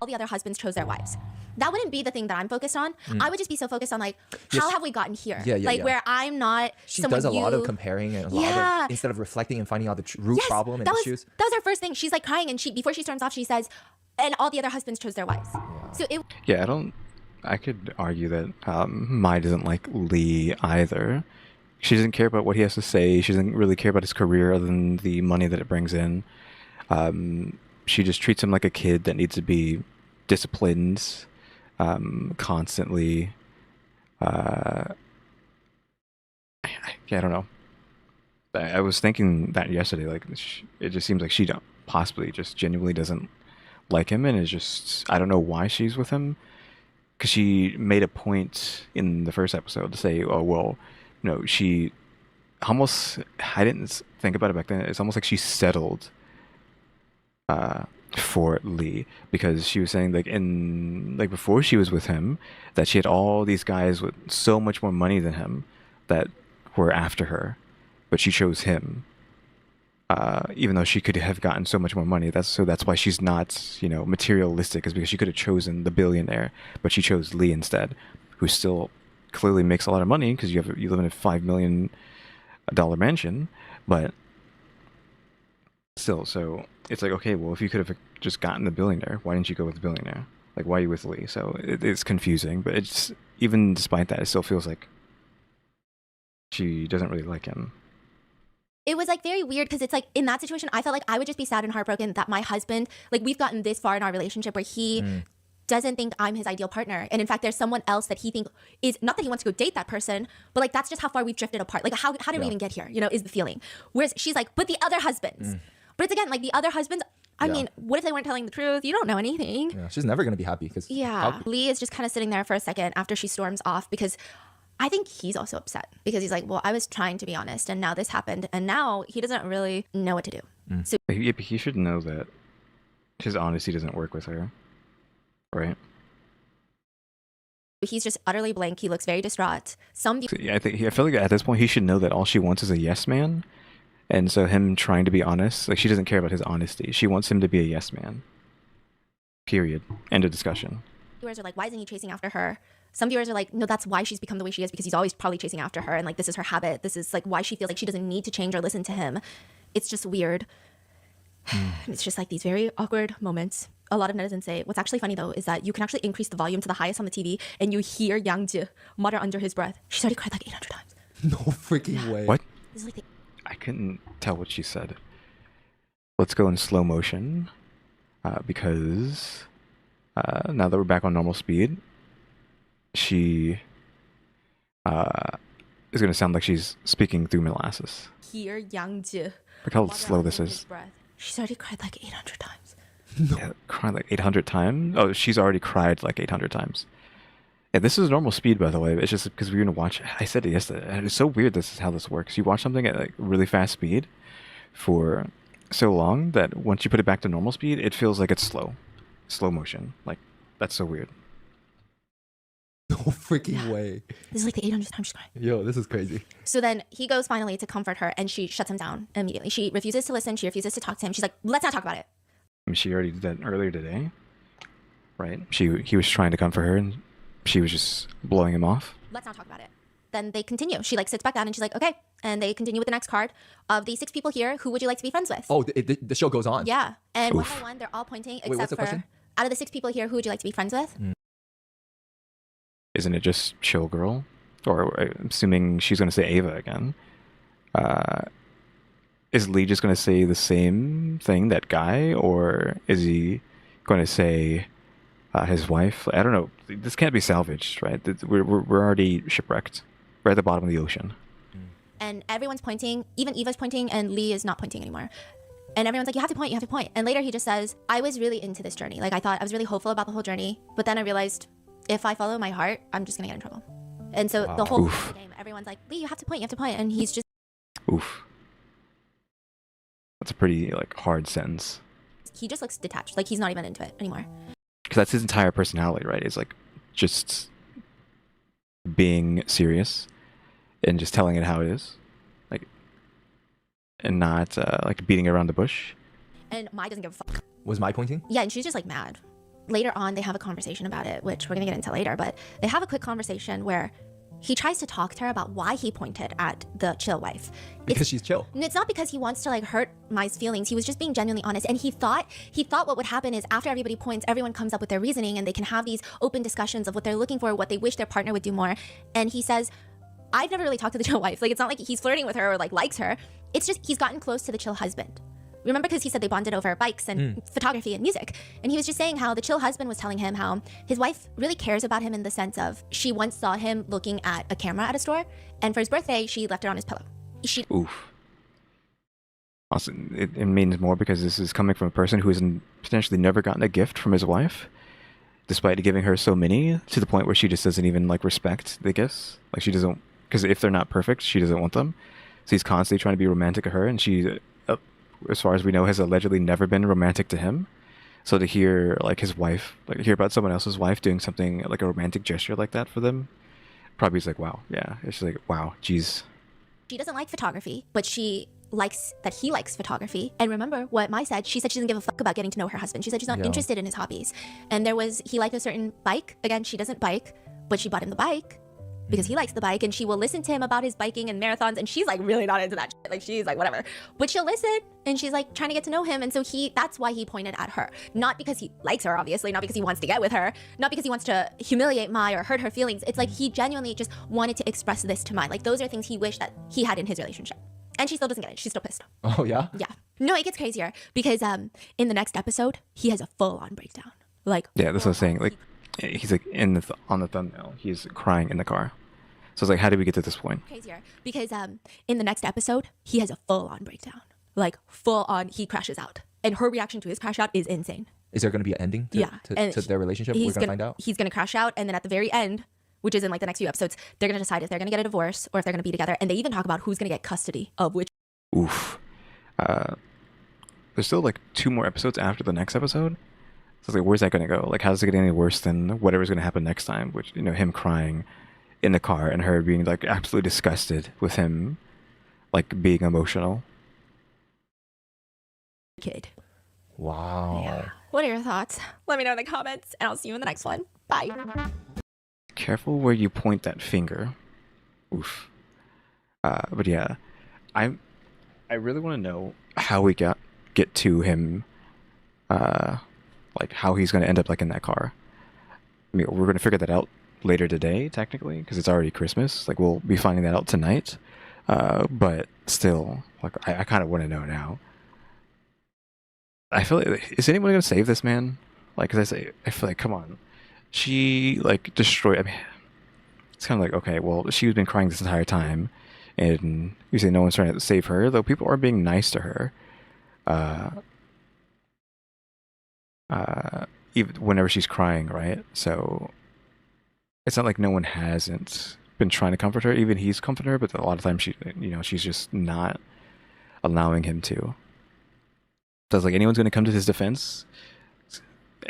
the other husbands chose their wives. That wouldn't be the thing that I'm focused on. I would just be so focused on like, how have we gotten here? Like where I'm not She someone does a lot of comparing and a lot of, instead of reflecting and finding out the root problem and that issues. that was her first thing. She's like crying, and before she storms off, she says, and all the other husbands chose their wives. So it Yeah, I could argue that Mai doesn't like Lee either. She doesn't care about what he has to say. She doesn't really care about his career other than the money that it brings in. She just treats him like a kid that needs to be disciplined constantly. Yeah, I don't know. I was thinking that yesterday. Like, it just seems like she don't, possibly just genuinely doesn't like him, and is just, I don't know why she's with him. Because she made a point in the first episode to say, "Oh well, she almost." I didn't think about it back then. It's almost like she settled for Lee, because she was saying, like, before she was with him, that she had all these guys with so much more money than him that were after her, but she chose him. Even though she could have gotten so much more money. That's why she's not, materialistic, is because she could have chosen the billionaire, but she chose Lee instead, who still clearly makes a lot of money because you live in a $5 million mansion, but still. So it's like, okay, well, if you could have just gotten the billionaire, why didn't you go with the billionaire? Like, why are you with Lee? So it's confusing, but it's, even despite that, it still feels like she doesn't really like him. it was like very weird because it's like in that situation, I felt like I would just be sad and heartbroken that my husband, like we've gotten this far in our relationship where he doesn't think I'm his ideal partner. And in fact, there's someone else that he think is, not that he wants to go date that person, but like that's just how far we've drifted apart. Like how did we even get here, is the feeling. Whereas she's like, but the other husbands. But it's again, like the other husbands, I mean, what if they weren't telling the truth? You don't know anything. Yeah, she's never going to be happy because... Yeah. Lee is just kind of sitting there for a second after she storms off, because I think he's also upset because he's like, well, I was trying to be honest and now this happened and now he doesn't really know what to do. So He should know that his honesty doesn't work with her, right? he's just utterly blank. He looks very distraught. I feel like at this point he should know that all she wants is a yes man. And so him trying to be honest, like, she doesn't care about his honesty. She wants him to be a yes man. Period. End of discussion. Viewers are like, why isn't he chasing after her? Some viewers are like, no, that's why she's become the way she is, because he's always probably chasing after her. And like, this is her habit. This is like why she feels like she doesn't need to change or listen to him. It's just weird. It's just like these very awkward moments. A lot of netizens say, what's actually funny though, is that you can actually increase the volume to the highest on the TV and you hear Yangji mutter under his breath, she's already cried like 800 times. No freaking way. What? This is like I couldn't tell what she said. Let's go in slow motion, because now that we're back on normal speed, she is going to sound like she's speaking through molasses. hear Yangji Look how mutter slow this under his is. breath. She's already cried like 800 times. Yeah, cried like 800 times? Oh, she's already cried like 800 times. Yeah, this is normal speed, by the way. It's just because we're going to watch... I said it yesterday, and it's so weird this is how this works. You watch something at like really fast speed for so long that once you put it back to normal speed, it feels like it's slow. Slow motion. Like, that's so weird. No freaking way. This is like the 800th time she's crying. Yo, this is crazy. So then he goes finally to comfort her and she shuts him down immediately. She refuses to listen. She refuses to talk to him. She's like, let's not talk about it. I mean, she already did that earlier today, right? He was trying to comfort her, and she was just blowing him off. Let's not talk about it. Then they continue. She like sits back down and she's like, okay. And they continue with the next card. Of the 6 people here, who would you like to be friends with? Oh, the show goes on. Yeah. And Oof. one by one, they're all pointing what's except the for, question? out of the 6 people here, who would you like to be friends with? Isn't it just Chill Girl? Or I'm assuming she's going to say Ava again. Is Lee just going to say the same thing, that guy? Or is he going to say his wife? I don't know. This can't be salvaged, right? We're already shipwrecked. We're at the bottom of the ocean. And everyone's pointing. Even Eva's pointing and Lee is not pointing anymore. And everyone's like, you have to point, you have to point. And later he just says, I was really into this journey. Like, I thought I was really hopeful about the whole journey. But then I realized if I follow my heart, I'm just going to get in trouble. And so the whole game, everyone's like, Lee, you have to point, you have to point. And he's just... Oof. That's a pretty, like, hard sentence. He just looks detached. Like, he's not even into it anymore. Because that's his entire personality, right? It's like just being serious and just telling it how it is. Like, and not, like, beating around the bush. And Mai doesn't give a fuck. Was my pointing? Yeah, and she's just, like, mad. Later on, they have a conversation about it, which we're going to get into later. But they have a quick conversation where he tries to talk to her about why he pointed at the chill wife. Because she's chill. And it's not because he wants to like hurt Mai's feelings. He was just being genuinely honest. And he thought what would happen is after everybody points, everyone comes up with their reasoning and they can have these open discussions of what they're looking for, what they wish their partner would do more. And he says, I've never really talked to the chill wife. Like, it's not like he's flirting with her or like likes her. It's just he's gotten close to the chill husband. Remember, because he said they bonded over bikes and photography and music. And he was just saying how the chill husband was telling him how his wife really cares about him in the sense of she once saw him looking at a camera at a store, and for his birthday, she left it on his pillow. Oof. Also, it means more because this is coming from a person who has potentially never gotten a gift from his wife, despite giving her so many, to the point where she just doesn't even like respect the gifts. Like, she doesn't, because if they're not perfect, she doesn't want them. So he's constantly trying to be romantic to her, and she, as far as we know, has allegedly never been romantic to him. So to hear like his wife, like hear about someone else's wife doing something like a romantic gesture like that for them, probably is like, wow, yeah. It's just like, wow, geez. She doesn't like photography, but she likes that he likes photography. And remember what Mai said, she said she doesn't give a fuck about getting to know her husband. She said she's not interested in his hobbies. And he liked a certain bike. Again, she doesn't bike, but she bought him the bike because he likes the bike, and she will listen to him about his biking and marathons, and she's like really not into that shit. Like, she's like, whatever, but she'll listen, and she's like trying to get to know him. And so that's why he pointed at her, not because he likes her, obviously, not because he wants to get with her, not because he wants to humiliate Mai or hurt her feelings. It's like he genuinely just wanted to express this to Mai. Like, those are things he wished that he had in his relationship, and she still doesn't get it. She's still pissed. Oh yeah? Yeah. No, it gets crazier because in the next episode he has a full-on breakdown. Like, yeah, that's what I was saying. Like, he's like on the thumbnail, he's crying in the car. So it's like, how did we get to this point? Crazier because in the next episode he has a full-on breakdown. Like, full-on, he crashes out, and her reaction to his crash out is insane. Is there going to be an ending to their relationship? We're going to find out. He's going to crash out, and then at the very end, which is in like the next few episodes, they're going to decide if they're going to get a divorce or if they're going to be together. And they even talk about who's going to get custody of which. Oof. There's still like 2 more episodes after the next episode. So it's like, where's that going to go? Like, how's it get any worse than whatever's going to happen next time? Which, you know, him crying in the car and her being like absolutely disgusted with him, like being emotional. Kid. Wow. Yeah. What are your thoughts? Let me know in the comments, and I'll see you in the next one. Bye. Careful where you point that finger. Oof. But yeah, I really want to know how we get to him. Like, how he's going to end up like in that car. I mean, we're going to figure that out later today, technically, because it's already Christmas. Like, we'll be finding that out tonight. But still, like, I kind of want to know now. I feel like, is anyone going to save this man? Like, because I feel like, come on. She, like, destroyed, I mean, it's kind of like, okay, well, she's been crying this entire time, and you say no one's trying to save her, though people are being nice to her. Even whenever she's crying, right? So it's not like no one hasn't been trying to comfort her. Even he's comforting her, but a lot of times she's just not allowing him to. So it's like, anyone's going to come to his defense?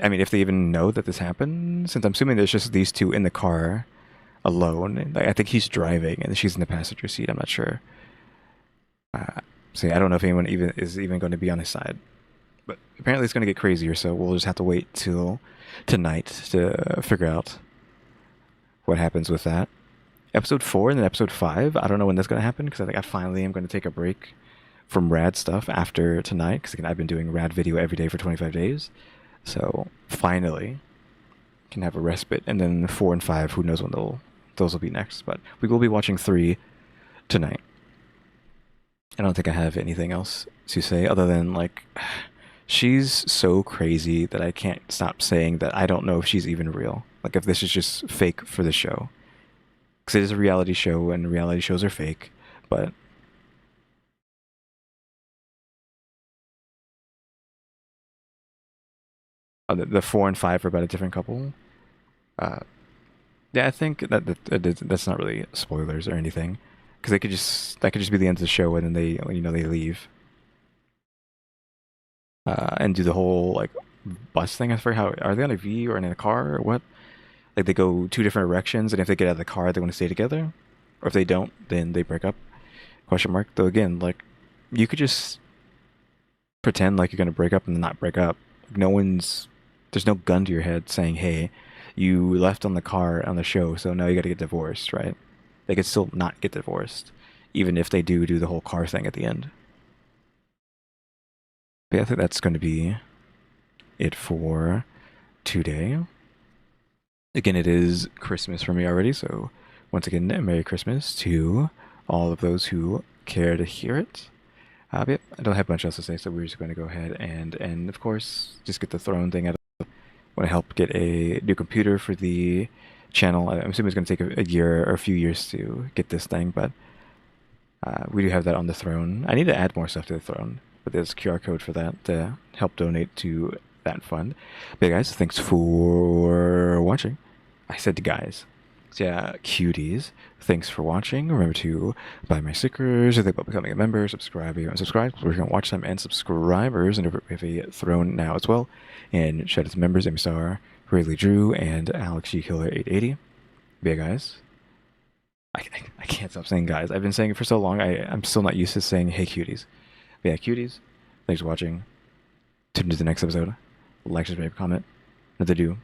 I mean, if they even know that this happened, since I'm assuming there's just these two in the car alone. Like, I think he's driving and she's in the passenger seat. I'm not sure. So yeah, I don't know if anyone is even going to be on his side. But apparently it's going to get crazier, so we'll just have to wait till tonight to figure out what happens with that. Episode 4 and then episode 5, I don't know when that's going to happen, because I think I finally am going to take a break from rad stuff after tonight, because again, I've been doing rad video every day for 25 days. So finally can have a respite. And then 4 and 5, who knows when those will be next. But we will be watching 3 tonight. I don't think I have anything else to say other than, like, she's so crazy that I can't stop saying that I don't know if she's even real. Like, if this is just fake for the show. Because it is a reality show, and reality shows are fake. But the 4 and 5 are about a different couple. Yeah, I think that's not really spoilers or anything. Because that could just be the end of the show, and then they leave. And do the whole, like, bus thing. I forget how, are they on a V or in a car or what? Like, they go 2 different directions, and if they get out of the car, they want to stay together. Or if they don't, then they break up. Question mark. Though again, like, you could just pretend like you're gonna break up and then not break up. There's no gun to your head saying, hey, you left on the car on the show, so now you gotta get divorced, right? They could still not get divorced, even if they do the whole car thing at the end. But yeah, I think that's going to be it for today. Again, it is Christmas for me already, so once again, Merry Christmas to all of those who care to hear it. But yeah, I don't have much else to say, so we're just going to go ahead and of course, just get the throne thing out of the way. Want to help get a new computer for the channel. I'm assuming it's going to take a year or a few years to get this thing, but we do have that on the throne. I need to add more stuff to the throne, but there's a QR code for that to help donate to that fund. But yeah, guys, thanks for watching. I said guys. So yeah, Kyuuties, thanks for watching. Remember to buy my stickers, or think about becoming a member, subscribe if you haven't subscribed. We're going to watch time and subscribers, and we have a throne now as well. And shout out to members, EmmyStarr, RaleyDrew, and alexgkiller 880. But yeah, guys, I can't stop saying guys. I've been saying it for so long, I'm still not used to saying hey Kyuuties. But yeah, Kyuuties, thanks for watching. Tune into the next episode. Like, subscribe, comment. Another do.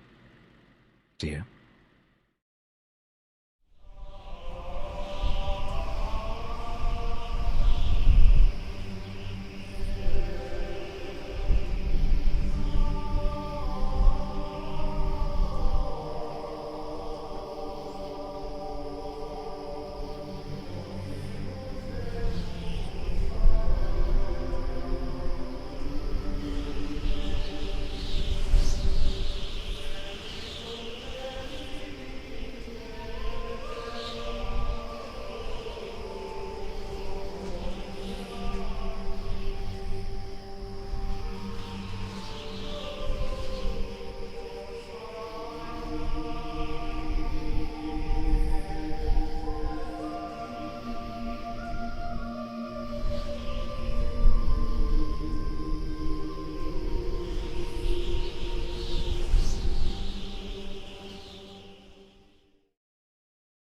See ya.